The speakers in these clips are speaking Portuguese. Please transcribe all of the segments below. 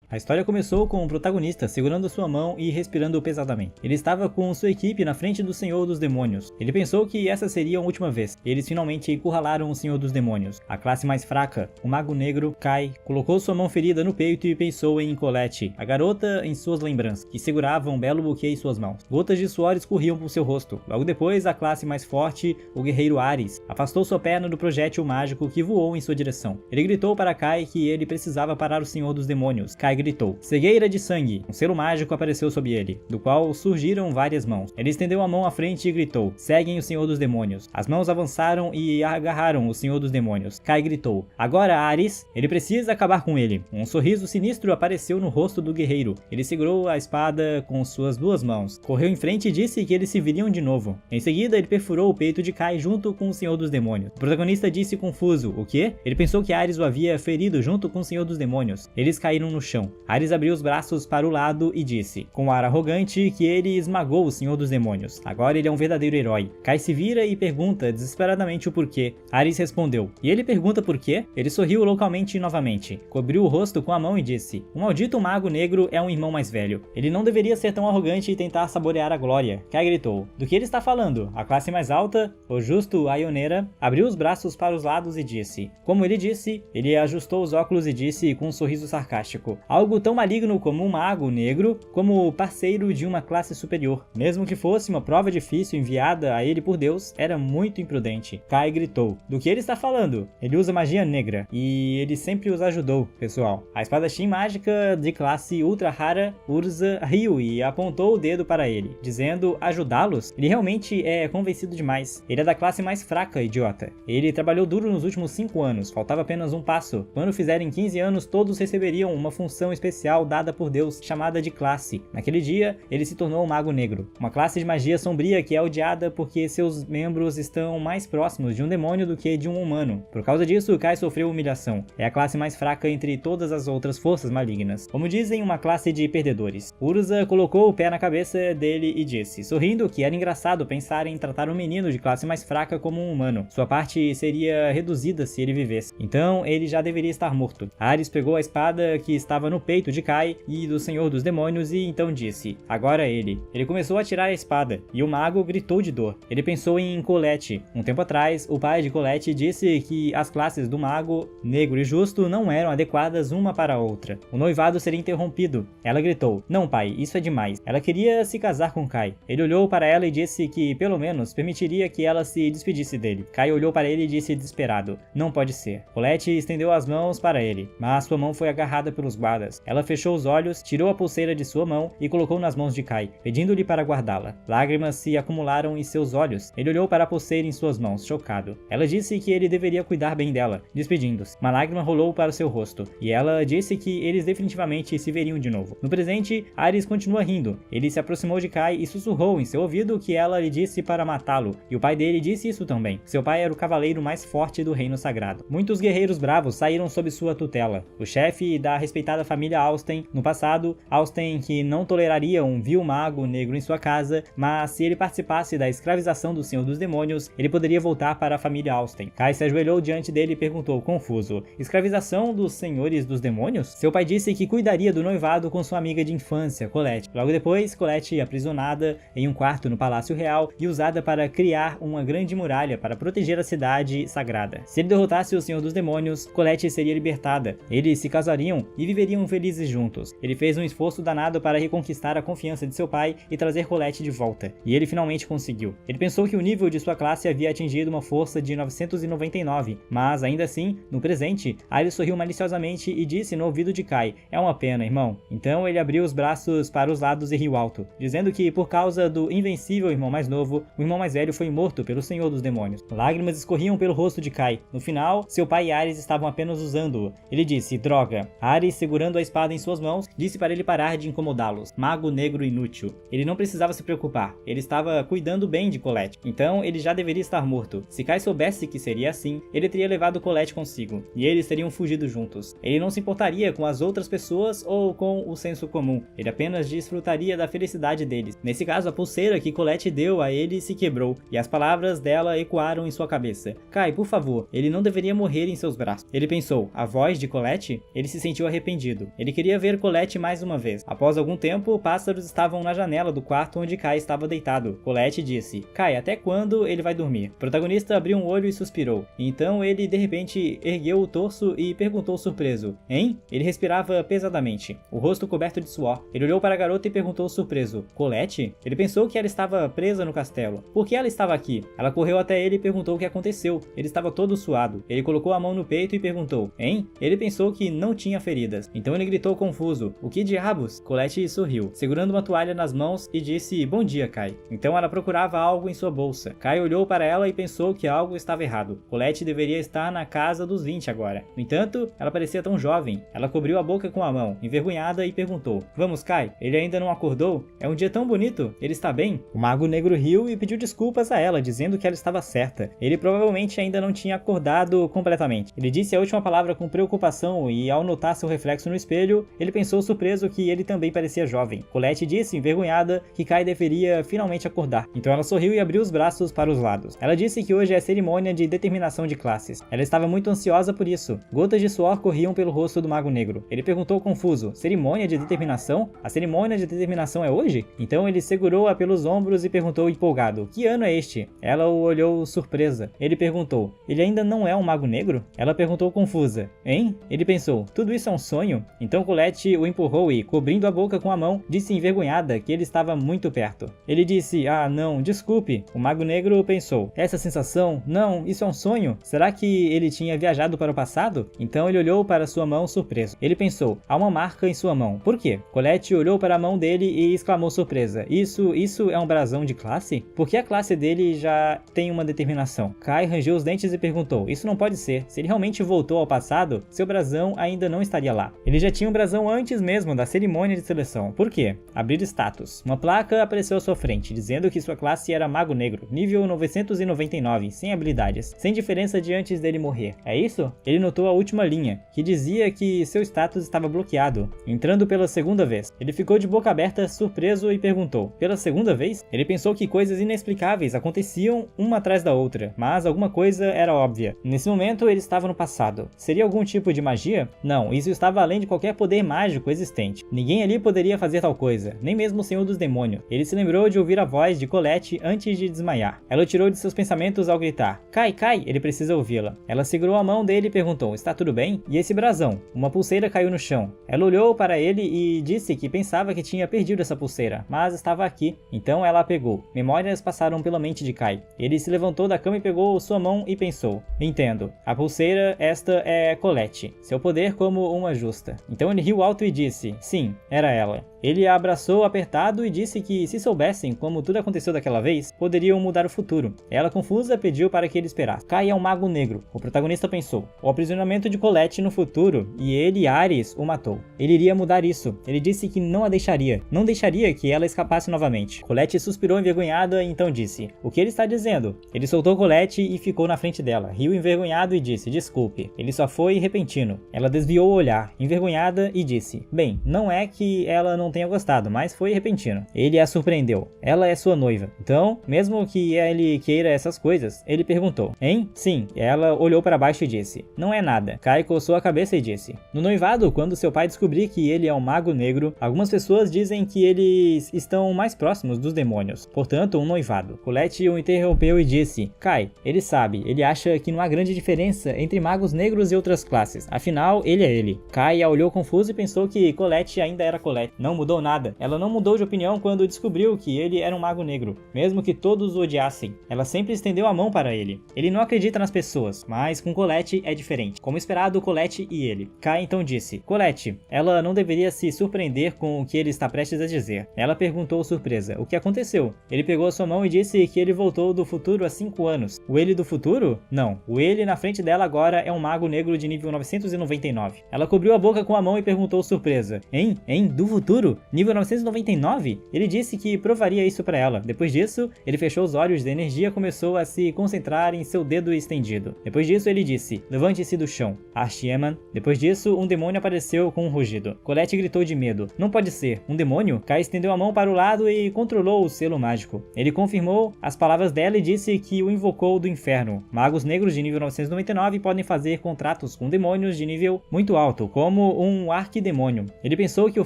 A história começou com o protagonista segurando sua mão e respirando pesadamente. Ele estava com sua equipe na frente do Senhor dos Demônios. Ele pensou que essa seria a última vez. Eles finalmente encurralaram o Senhor dos Demônios. A classe mais fraca, o Mago Negro, Kai, colocou sua mão ferida no peito e pensou em Colette, a garota em suas lembranças, que segurava um belo buquê em suas mãos. Gotas de suor escorriam por seu rosto. Logo depois, a classe mais forte, o guerreiro Ares, afastou sua perna do projétil mágico que voou em sua direção. Ele gritou para Kai que ele precisava parar o Senhor dos Demônios. Kai gritou: "Cegueira de sangue!" Um selo mágico apareceu sob ele, do qual surgiram várias mãos. Ele estendeu a mão à frente e gritou: "Seguem o Senhor dos Demônios." As mãos avançaram e agarraram o Senhor dos Demônios. Kai gritou: "Agora, Ares, ele precisa acabar com ele." Um sorriso sinistro apareceu no rosto do guerreiro. Ele segurou a espada com suas duas mãos, correu em frente e disse que eles se viriam de novo. Em seguida, ele perfurou o peito de Kai junto com o Senhor dos Demônios. O protagonista disse confuso: "O quê?" Ele pensou que Ares o havia ferido junto com o Senhor dos Demônios. Eles caíram no chão. Ares abriu os braços para o lado e disse, com um ar arrogante, que ele esmagou o Senhor dos Demônios. Agora ele é um verdadeiro herói. Kai se vira e pergunta desesperadamente o porquê. Ares respondeu: "E ele pergunta por quê?" Ele sorriu loucamente novamente, cobriu o rosto com a mão e disse: "O maldito Mago Negro é um irmão mais velho. Ele não deveria ser tão arrogante e tentar saborear a glória." Kai gritou: "Do que ele está falando?" A classe mais alta, o justo Aionera, abriu os braços para os lados e disse. Como ele disse, ele ajustou os óculos e disse com um sorriso sarcástico: "Algo tão maligno como um mago negro, como parceiro de uma classe superior. Mesmo que fosse uma prova difícil enviada a ele por Deus, era muito imprudente." Kai gritou: "Do que ele está falando? Ele usa magia negra, e ele sempre os ajudou, pessoal." A espadachim mágica de classe ultra rara, Urza, riu e apontou o dedo para ele, dizendo: "Ajudá-los? Ele realmente é convencido demais. Ele é da classe mais fraca, idiota. Ele trabalhou duro nos últimos 5 anos, faltava apenas um passo. Quando fizerem 15 anos, todos receberiam uma função especial dada por Deus, chamada de classe. Naquele dia, ele se tornou um Mago Negro, uma classe de magia sombria que é odiada porque seus membros estão mais próximos de um demônio do que de um humano. Por causa disso, Kai sofreu humilhação. É a classe mais fraca entre todas as outras forças malignas. Como dizem, uma classe de perdedores." Urza colocou o pé na cabeça dele e disse, sorrindo, que era engraçado pensar em tratar um menino de classe mais fraca como um humano. Sua parte seria reduzida se ele vivesse. Então, ele já deveria estar morto. Ares pegou a espada que estava no peito de Kai e do Senhor dos Demônios e então disse: "Agora ele." Ele começou a tirar a espada, e o mago gritou de dor. Ele pensou em Colette. Um tempo atrás, o pai de Colette disse que as classes do Mago Negro e Justo não eram adequadas uma para a outra. O noivado seria interrompido. Ela gritou: "Não, pai, isso é demais." Ela queria se casar com Kai. Ele olhou para ela e disse que, pelo menos, permitiria que ela se despedisse dele. Kai olhou para ele e disse desesperado: "Não pode ser." Colette estendeu as mãos para ele, mas sua mão foi agarrada pelos guardas. Ela fechou os olhos, tirou a pulseira de sua mão e colocou nas mãos de Kai, pedindo-lhe para guardá-la. Lágrimas se acumularam em seus olhos. Ele olhou para a pulseira em suas mãos, chocado. Ela disse que ele deveria cuidar bem dela, despedindo-se. Uma lágrima rolou para seu rosto, e ela disse que eles definitivamente se veriam de novo. No presente, Ares continua rindo. Ele se aproximou de Kai e sussurrou em seu ouvido que ela lhe disse para matá-lo, e o pai dele disse isso também. Seu pai era o cavaleiro mais forte do reino sagrado. Muitos guerreiros bravos saíram sob sua tutela. O chefe da respeitada família Austen, no passado, Austen que não toleraria um vil mago negro em sua casa, mas se ele participasse da escravização do Senhor dos Demônios, ele poderia voltar para a família Austen. Kai se ajoelhou diante dele e perguntou, confuso: "Escravização dos Senhores dos Demônios?" Seu pai disse que cuidaria do noivado com sua amiga de infância, Colette. Logo depois, Colette aprisionada em um quarto no Palácio Real e usada para criar uma grande muralha para proteger a cidade sagrada. Se ele derrotasse o Senhor dos Demônios, Colette seria libertada. Eles se casariam e viveriam felizes juntos. Ele fez um esforço danado para reconquistar a confiança de seu pai e trazer Colette de volta, e ele finalmente conseguiu. Ele pensou que o nível de sua classe havia atingido uma força de 999, mas ainda assim, no presente, Ares sorriu maliciosamente e disse no ouvido de Kai: "É uma pena, irmão." Então ele abriu os braços para os lados e riu alto, dizendo que por causa do invencível irmão mais novo, o irmão mais velho foi morto pelo Senhor dos Demônios. Lágrimas escorriam pelo rosto de Kai. No final, seu pai e Ares estavam apenas usando-o. Ele disse: "Droga." Ares, segurando a espada em suas mãos, disse para ele parar de incomodá-los. Mago negro inútil. Ele não precisava se preocupar. Ele estava cuidando bem de Colette. Então ele já deveria estar morto. Se Kai soubesse que seria assim, ele teria levado Colette consigo, e eles teriam fugido juntos. Ele não se importaria com as outras pessoas ou com o senso comum. Ele apenas desfrutaria da felicidade deles. Nesse caso, a pulseira que Colette deu a ele se quebrou, e as palavras dela ecoaram em sua cabeça. Kai, por favor, ele não deveria morrer em seus braços. Ele pensou: a voz de Colette? Ele se sentiu arrependido. perdido. Ele queria ver Colette mais uma vez. Após algum tempo, pássaros estavam na janela do quarto onde Kai estava deitado. Colette disse: Kai, até quando ele vai dormir? O protagonista abriu um olho e suspirou. Então ele de repente ergueu o torso e perguntou surpreso: Hein? Ele respirava pesadamente, o rosto coberto de suor. Ele olhou para a garota e perguntou surpreso: Colette? Ele pensou que ela estava presa no castelo. Por que ela estava aqui? Ela correu até ele e perguntou o que aconteceu. Ele estava todo suado. Ele colocou a mão no peito e perguntou: Hein? Ele pensou que não tinha feridas. Então ele gritou confuso: O que diabos? Colette sorriu, segurando uma toalha nas mãos e disse: Bom dia, Kai. Então ela procurava algo em sua bolsa. Kai olhou para ela e pensou que algo estava errado. Colette deveria estar na casa dos 20 agora. No entanto, ela parecia tão jovem. Ela cobriu a boca com a mão, envergonhada, e perguntou: Vamos, Kai? Ele ainda não acordou? É um dia tão bonito. Ele está bem? O Mago Negro riu e pediu desculpas a ela, dizendo que ela estava certa. Ele provavelmente ainda não tinha acordado completamente. Ele disse a última palavra com preocupação e, ao notar seu reflexo no espelho, ele pensou surpreso que ele também parecia jovem. Colette disse, envergonhada, que Kai deveria finalmente acordar. Então ela sorriu e abriu os braços para os lados. Ela disse que hoje é cerimônia de determinação de classes. Ela estava muito ansiosa por isso. Gotas de suor corriam pelo rosto do Mago Negro. Ele perguntou confuso: cerimônia de determinação? A cerimônia de determinação é hoje? Então ele segurou-a pelos ombros e perguntou empolgado: Que ano é este? Ela o olhou surpresa. Ele perguntou: Ele ainda não é um Mago Negro? Ela perguntou confusa: Hein? Ele pensou: Tudo isso é um sonho? Então Colette o empurrou e, cobrindo a boca com a mão, disse envergonhada que ele estava muito perto. Ele disse: Ah, não, desculpe. O Mago Negro pensou: Essa sensação? Não, isso é um sonho? Será que ele tinha viajado para o passado? Então ele olhou para sua mão surpreso. Ele pensou: Há uma marca em sua mão. Por quê? Colette olhou para a mão dele e exclamou surpresa: Isso é um brasão de classe? Por que a classe dele já tem uma determinação? Kai rangeu os dentes e perguntou: Isso não pode ser. Se ele realmente voltou ao passado, seu brasão ainda não estaria lá. Ele já tinha um brasão antes mesmo da cerimônia de seleção. Por quê? Abrir status. Uma placa apareceu à sua frente, dizendo que sua classe era Mago Negro, nível 999, sem habilidades, sem diferença de antes dele morrer. É isso? Ele notou a última linha, que dizia que seu status estava bloqueado, entrando pela segunda vez. Ele ficou de boca aberta, surpreso, e perguntou: Pela segunda vez? Ele pensou que coisas inexplicáveis aconteciam uma atrás da outra, mas alguma coisa era óbvia. Nesse momento ele estava no passado. Seria algum tipo de magia? Não, isso estava além de qualquer poder mágico existente. Ninguém ali poderia fazer tal coisa, nem mesmo o Senhor dos Demônios. Ele se lembrou de ouvir a voz de Colette antes de desmaiar. Ela o tirou de seus pensamentos ao gritar: Kai, Kai, ele precisa ouvi-la. Ela segurou a mão dele e perguntou: Está tudo bem? E esse brasão? Uma pulseira caiu no chão. Ela olhou para ele e disse que pensava que tinha perdido essa pulseira, mas estava aqui. Então ela a pegou. Memórias passaram pela mente de Kai. Ele se levantou da cama e pegou sua mão e pensou: Entendo. A pulseira, esta é Colette. Seu poder como uma justa. Então ele riu alto e disse: Sim, era ela. Ele a abraçou apertado e disse que, se soubessem como tudo aconteceu daquela vez, poderiam mudar o futuro. Ela, confusa, pediu para que ele esperasse. Kai é um Mago Negro, o protagonista pensou. O aprisionamento de Colette no futuro, e ele, Ares, o matou. Ele iria mudar isso. Ele disse que não a deixaria. Não deixaria que ela escapasse novamente. Colette suspirou envergonhada e então disse: O que ele está dizendo? Ele soltou Colette e ficou na frente dela. Riu envergonhado e disse: Desculpe. Ele só foi repentino. Ela desviou o olhar, envergonhada, e disse: Bem, não é que ela não tenha gostado, mas foi repentino. Ele a surpreendeu. Ela é sua noiva. Então, mesmo que ele queira essas coisas, ele perguntou: Hein? Sim. Ela olhou para baixo e disse: Não é nada. Kai coçou a cabeça e disse: No noivado, quando seu pai descobrir que ele é um Mago Negro, algumas pessoas dizem que eles estão mais próximos dos demônios. Portanto, um noivado. Colette o interrompeu e disse: Kai, ele sabe. Ele acha que não há grande diferença entre magos negros e outras classes. Afinal, ele é ele. Kai a olhou confuso e pensou que Colette ainda era Colette. Não mudou nada. Ela não mudou de opinião quando descobriu que ele era um Mago Negro, mesmo que todos o odiassem. Ela sempre estendeu a mão para ele. Ele não acredita nas pessoas, mas com Colette é diferente. Como esperado, Colette e ele. Kai então disse: Colette, ela não deveria se surpreender com o que ele está prestes a dizer. Ela perguntou surpresa: O que aconteceu? Ele pegou sua mão e disse que ele voltou do futuro há 5 anos. O ele do futuro? Não. O ele na frente dela agora é um Mago Negro de nível 999. Ela cobriu a boca com a mão e perguntou surpresa: Hein? Do futuro? Nível 999? Ele disse que provaria isso para ela. Depois disso, ele fechou os olhos e a energia começou a se concentrar em seu dedo estendido. Depois disso, ele disse: Levante-se do chão. Archieman. Depois disso, um demônio apareceu com um rugido. Colette gritou de medo. Não pode ser. Um demônio? Kai estendeu a mão para o lado e controlou o selo mágico. Ele confirmou as palavras dela e disse que o invocou do inferno. Magos negros de nível 999 podem fazer contratos com demônios de nível muito alto, como como um arquidemônio. Ele pensou que o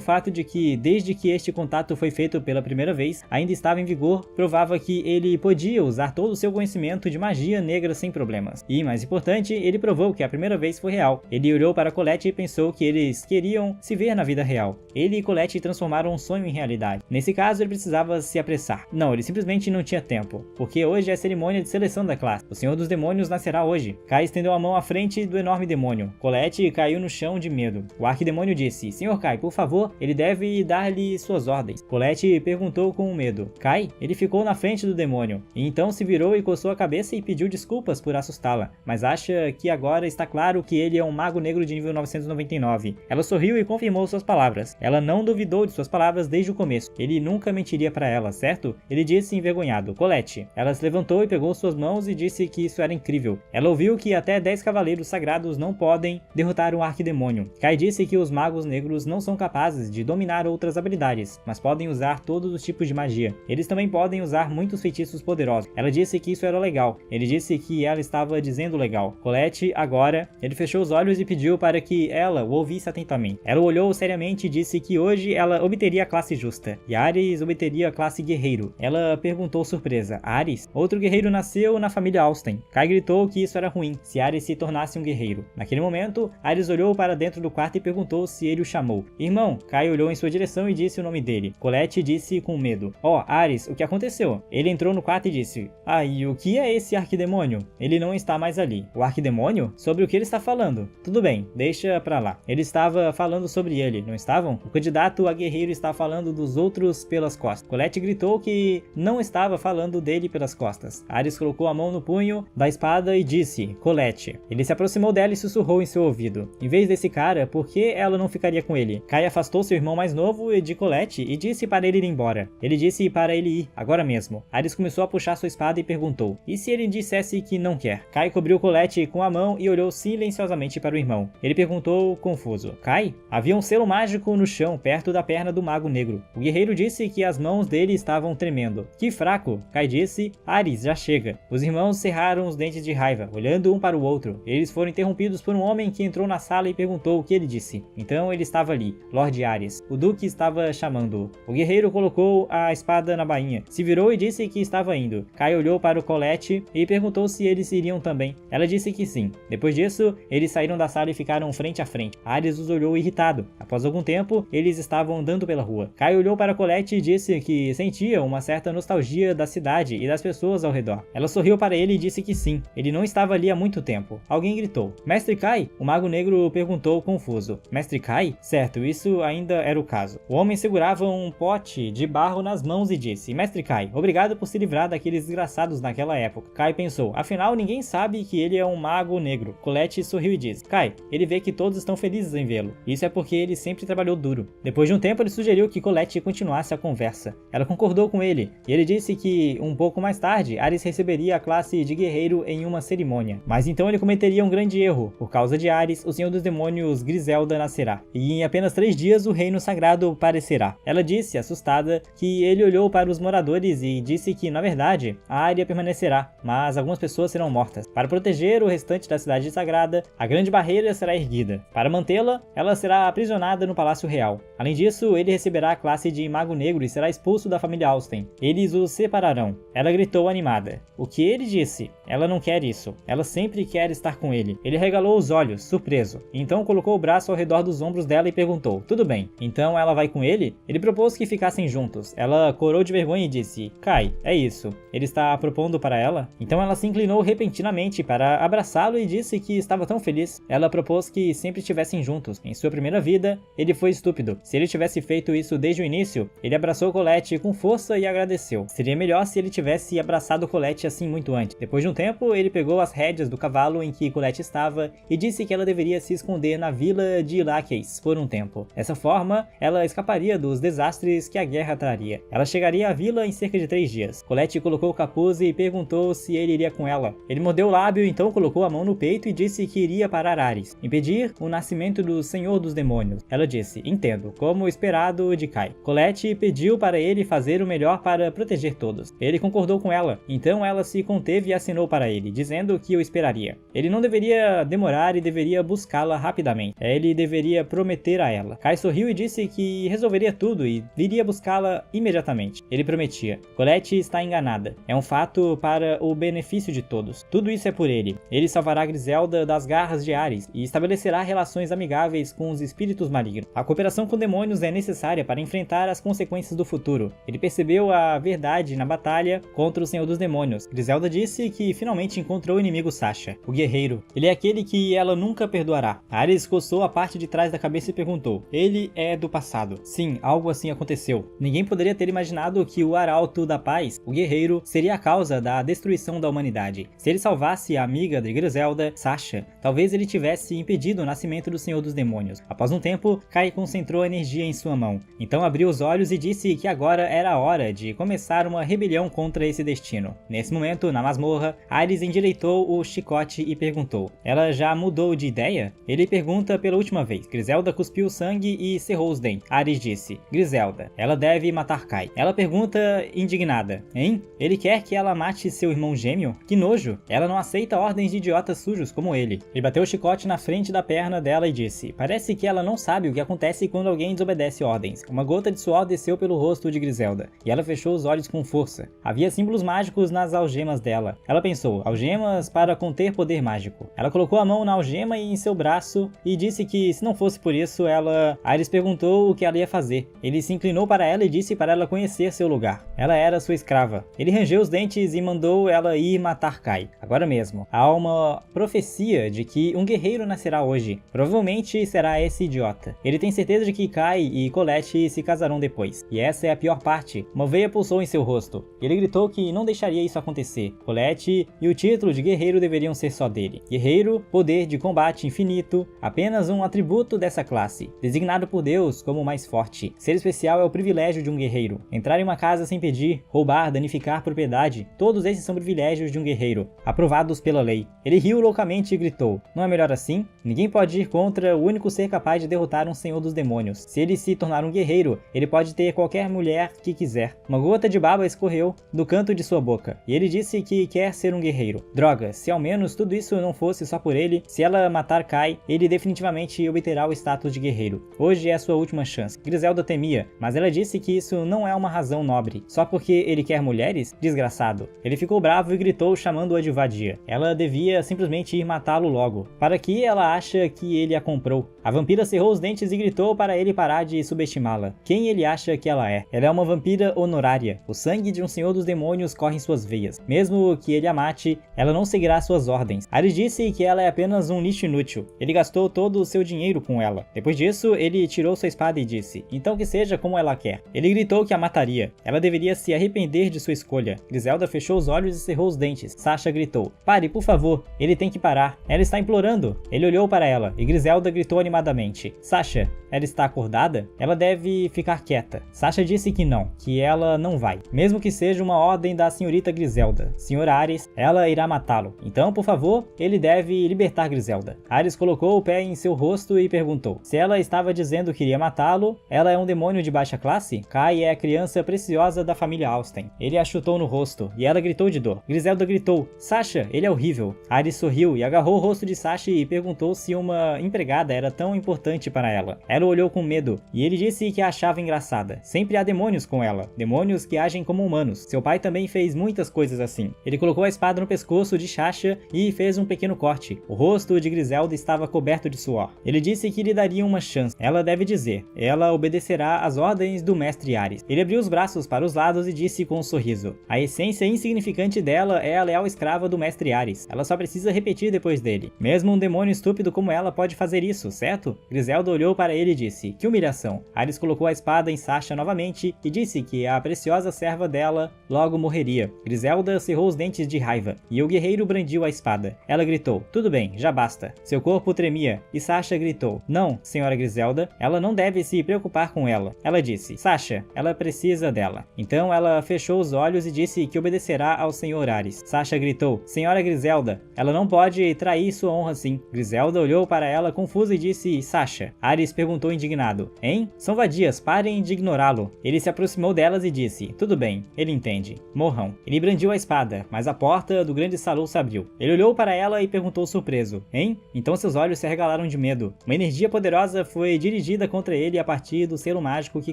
fato de que, desde que este contato foi feito pela primeira vez, ainda estava em vigor, provava que ele podia usar todo o seu conhecimento de magia negra sem problemas. E, mais importante, ele provou que a primeira vez foi real. Ele olhou para Colette e pensou que eles queriam se ver na vida real. Ele e Colette transformaram um sonho em realidade. Nesse caso, ele precisava se apressar. Não, ele simplesmente não tinha tempo, porque hoje é a cerimônia de seleção da classe. O Senhor dos Demônios nascerá hoje. Kai estendeu a mão à frente do enorme demônio. Colette caiu no chão de medo. O arquidemônio disse: Senhor Kai, por favor, ele deve dar-lhe suas ordens. Colette perguntou com medo. Kai? Ele ficou na frente do demônio, e então se virou e coçou a cabeça e pediu desculpas por assustá-la, mas acha que agora está claro que ele é um mago negro de nível 999. Ela sorriu e confirmou suas palavras. Ela não duvidou de suas palavras desde o começo. Ele nunca mentiria para ela, certo? Ele disse envergonhado. Colette. Ela se levantou e pegou suas mãos e disse que isso era incrível. Ela ouviu que até 10 cavaleiros sagrados não podem derrotar um arquidemônio. Kai disse que os magos negros não são capazes de dominar outras habilidades, mas podem usar todos os tipos de magia. Eles também podem usar muitos feitiços poderosos. Ela disse que isso era legal. Ele disse que ela estava dizendo legal. Colette, agora, ele fechou os olhos e pediu para que ela o ouvisse atentamente. Ela olhou seriamente e disse que hoje ela obteria a classe justa, e Ares obteria a classe guerreiro. Ela perguntou surpresa: Ares? Outro guerreiro nasceu na família Austen. Kai gritou que isso era ruim, se Ares se tornasse um guerreiro. Naquele momento, Ares olhou para dentro do quarto e perguntou se ele o chamou. Irmão. Kai olhou em sua direção e disse o nome dele. Colette disse com medo: Ares, o que aconteceu? Ele entrou no quarto e disse: e o que é esse arquidemônio? Ele não está mais ali. O arquidemônio? Sobre o que ele está falando? Tudo bem, deixa pra lá. Ele estava falando sobre ele, não estavam? O candidato a guerreiro está falando dos outros pelas costas. Colette gritou que não estava falando dele pelas costas. Ares colocou a mão no punho da espada e disse: Colette. Ele se aproximou dela e sussurrou em seu ouvido: em vez desse cara, por que ela não ficaria com ele? Kai afastou seu irmão mais novo de Colette e disse para ele ir embora. Ele disse para ele ir, agora mesmo. Ares começou a puxar sua espada e perguntou: e se ele dissesse que não quer? Kai cobriu Colette com a mão e olhou silenciosamente para o irmão. Ele perguntou confuso: Kai? Havia um selo mágico no chão, perto da perna do mago negro. O guerreiro disse que as mãos dele estavam tremendo. Que fraco! Kai disse: Ares, já chega. Os irmãos cerraram os dentes de raiva, olhando um para o outro. Eles foram interrompidos por um homem que entrou na sala e perguntou o que ele disse. Então ele estava ali, Lord Ares. O duque estava chamando-o. O guerreiro colocou a espada na bainha, se virou e disse que estava indo. Kai olhou para o Colette e perguntou se eles iriam também. Ela disse que sim. Depois disso, eles saíram da sala e ficaram frente a frente. Ares os olhou irritado. Após algum tempo, eles estavam andando pela rua. Kai olhou para Colette e disse que sentia uma certa nostalgia da cidade e das pessoas ao redor. Ela sorriu para ele e disse que sim. Ele não estava ali há muito tempo. Alguém gritou: Mestre Kai? O mago negro perguntou confuso. Mestre Kai? Certo, isso ainda era o caso. O homem segurava um pote de barro nas mãos e disse: Mestre Kai, obrigado por se livrar daqueles desgraçados naquela época. Kai pensou: afinal ninguém sabe que ele é um mago negro. Colette sorriu e disse: Kai, ele vê que todos estão felizes em vê-lo. Isso é porque ele sempre trabalhou duro. Depois de um tempo ele sugeriu que Colette continuasse a conversa. Ela concordou com ele, e ele disse que um pouco mais tarde Ares receberia a classe de guerreiro em uma cerimônia. Mas então ele cometeria um grande erro. Por causa de Ares, o Senhor dos Demônios Griselda nascerá, e em apenas 3 dias o reino sagrado aparecerá. Ela disse, assustada, que ele olhou para os moradores e disse que, na verdade, a área permanecerá, mas algumas pessoas serão mortas. Para proteger o restante da cidade sagrada, a grande barreira será erguida. Para mantê-la, ela será aprisionada no Palácio Real. Além disso, ele receberá a classe de Mago Negro e será expulso da família Austen. Eles o separarão. Ela gritou animada. O que ele disse? Ela não quer isso. Ela sempre quer estar com ele. Ele regalou os olhos, surpreso. Então colocou o braço ao redor dos ombros dela e perguntou: tudo bem, então ela vai com ele? Ele propôs que ficassem juntos. Ela corou de vergonha e disse: Kai, é isso. Ele está propondo para ela? Então ela se inclinou repentinamente para abraçá-lo e disse que estava tão feliz. Ela propôs que sempre estivessem juntos. Em sua primeira vida, ele foi estúpido. Se ele tivesse feito isso desde o início, ele abraçou Colette com força e agradeceu. Seria melhor se ele tivesse abraçado Colette assim muito antes. Depois de um tempo, ele pegou as rédeas do cavalo em que Colette estava e disse que ela deveria se esconder na vila de Ilaques por um tempo. Dessa forma, ela escaparia dos desastres que a guerra traria. Ela chegaria à vila em cerca de 3 dias. Colette colocou o capuz e perguntou se ele iria com ela. Ele mordeu o lábio, então colocou a mão no peito e disse que iria parar Ares, impedir o nascimento do Senhor dos Demônios. Ela disse: entendo, como esperado de Kai. Colette pediu para ele fazer o melhor para proteger todos. Ele concordou com ela, então ela se conteve e assinou para ele, dizendo que o esperaria. Ele não deveria demorar e deveria buscá-la rapidamente. ele deveria prometer a ela. Kai sorriu e disse que resolveria tudo e viria buscá-la imediatamente. Ele prometia. Colette está enganada. É um fato para o benefício de todos. Tudo isso é por ele. Ele salvará Griselda das garras de Ares e estabelecerá relações amigáveis com os espíritos malignos. A cooperação com demônios é necessária para enfrentar as consequências do futuro. Ele percebeu a verdade na batalha contra o Senhor dos Demônios. Griselda disse que finalmente encontrou o inimigo Sasha, o guerreiro. Ele é aquele que ela nunca perdoará. Ares coçou a parte de trás da cabeça e perguntou: ele é do passado? Sim, algo assim aconteceu. Ninguém poderia ter imaginado que o Arauto da Paz, o guerreiro, seria a causa da destruição da humanidade. Se ele salvasse a amiga de Griselda, Sasha, talvez ele tivesse impedido o nascimento do Senhor dos Demônios. Após um tempo, Kai concentrou a energia em sua mão. Então abriu os olhos e disse que agora era a hora de começar uma rebelião contra esse destino. Nesse momento, na masmorra, Ares endireitou o chicote e perguntou: ela já mudou de ideia? Ele pergunta pela última vez. Griselda cuspiu sangue e cerrou os dentes. Ares disse: Griselda, ela deve matar Kai. Ela pergunta indignada: hein? Ele quer que ela mate seu irmão gêmeo? Que nojo! Ela não aceita ordens de idiotas sujos como ele. Ele bateu o chicote na frente da perna dela e disse: parece que ela não sabe o que acontece quando alguém desobedece ordens. Uma gota de suor desceu pelo rosto de Griselda, e ela fechou os olhos com força. Havia símbolos mágicos nas algemas dela. Ela pensou: algemas para conter poder mágico. Ela colocou a mão na algema e em seu braço e disse que se não fosse por isso, ela... Ares perguntou o que ela ia fazer. Ele se inclinou para ela e disse para ela conhecer seu lugar. Ela era sua escrava. Ele rangeu os dentes e mandou ela ir matar Kai. Agora mesmo. Há uma profecia de que um guerreiro nascerá hoje. Provavelmente será esse idiota. Ele tem certeza de que Kai e Colette se casarão depois. E essa é a pior parte. Uma veia pulsou em seu rosto. Ele gritou que não deixaria isso acontecer. Colette e o título de guerreiro deveriam ser só dele. Guerreiro, poder de combate infinito, apenas um atributo dessa classe, designado por Deus como o mais forte. Ser especial é o privilégio de um guerreiro. Entrar em uma casa sem pedir, roubar, danificar propriedade, todos esses são privilégios de um guerreiro, aprovados pela lei. Ele riu loucamente e gritou: não é melhor assim? Ninguém pode ir contra o único ser capaz de derrotar um senhor dos demônios. Se ele se tornar um guerreiro, ele pode ter qualquer mulher que quiser. Uma gota de baba escorreu do canto de sua boca, e ele disse que quer ser um guerreiro. Droga, se ao menos tudo isso não fosse só por ele, se ela matar Kai, ele definitivamente obterá o status de guerreiro. Hoje é a sua última chance. Griselda temia, mas ela disse que isso não é uma razão nobre. Só porque ele quer mulheres? Desgraçado. Ele ficou bravo e gritou chamando-a de vadia. Ela devia simplesmente ir matá-lo logo. Para que ela acha que ele a comprou? A vampira cerrou os dentes e gritou para ele parar de subestimá-la. Quem ele acha que ela é? Ela é uma vampira honorária. O sangue de um senhor dos demônios corre em suas veias. Mesmo que ele a mate, ela não seguirá suas ordens. Ares disse que ela é apenas um lixo inútil. Ele gastou todo o seu dinheiro com ela. Depois disso, ele tirou sua espada e disse: então que seja como ela quer. Ele gritou que a mataria. Ela deveria se arrepender de sua escolha. Griselda fechou os olhos e cerrou os dentes. Sasha gritou: pare, por favor. Ele tem que parar. Ela está implorando. Ele olhou para ela e Griselda gritou animadamente: Sasha, ela está acordada? Ela deve ficar quieta. Sasha disse que não, que ela não vai. Mesmo que seja uma ordem da senhorita Griselda. Senhora Ares, ela irá matá-lo. Então, por favor, ele deve libertar Griselda. Ares colocou o pé em seu rosto e perguntou: se ela estava dizendo que iria matá-lo, ela é um demônio de baixa classe? Kai é a criança preciosa da família Austen. Ele a chutou no rosto e ela gritou de dor. Griselda gritou: Sasha, ele é horrível. Ares sorriu e agarrou o rosto de Sasha e perguntou se uma empregada era tão importante para ela. Ela olhou com medo e ele disse que a achava engraçada. Sempre há demônios com ela, demônios que agem como humanos. Seu pai também fez muitas coisas assim. Ele colocou a espada no pescoço de Sasha e fez um pequeno corte. O rosto de Griselda estava coberto de suor. Ele disse que lhe daria uma chance. Ela deve dizer. Ela obedecerá às ordens do mestre Ares. Ele abriu os braços para os lados e disse com um sorriso: a essência insignificante dela é a leal escrava do mestre Ares. Ela só precisa repetir depois dele. Mesmo um demônio estúpido como ela pode fazer isso, certo? Griselda olhou para ele e disse: que humilhação. Ares colocou a espada em Sasha novamente e disse que a preciosa serva dela logo morreria. Griselda cerrou os dentes de raiva e o guerreiro brandiu a espada. Ela gritou: tudo bem, já basta. Seu corpo tremia e Sasha gritou: não, senhora Griselda, ela não deve se preocupar com ela. Ela disse: Sasha, ela precisa dela. Então Então ela fechou os olhos e disse que obedecerá ao Sr. Ares. Sasha gritou: Senhora Griselda, ela não pode trair sua honra assim. Griselda olhou para ela confusa e disse: Sasha. Ares perguntou indignado: Hein? São vadias, parem de ignorá-lo. Ele se aproximou delas e disse: Tudo bem, ele entende. Morram. Ele brandiu a espada, mas a porta do grande salão se abriu. Ele olhou para ela e perguntou surpreso: Hein? Então seus olhos se arregalaram de medo. Uma energia poderosa foi dirigida contra ele a partir do selo mágico que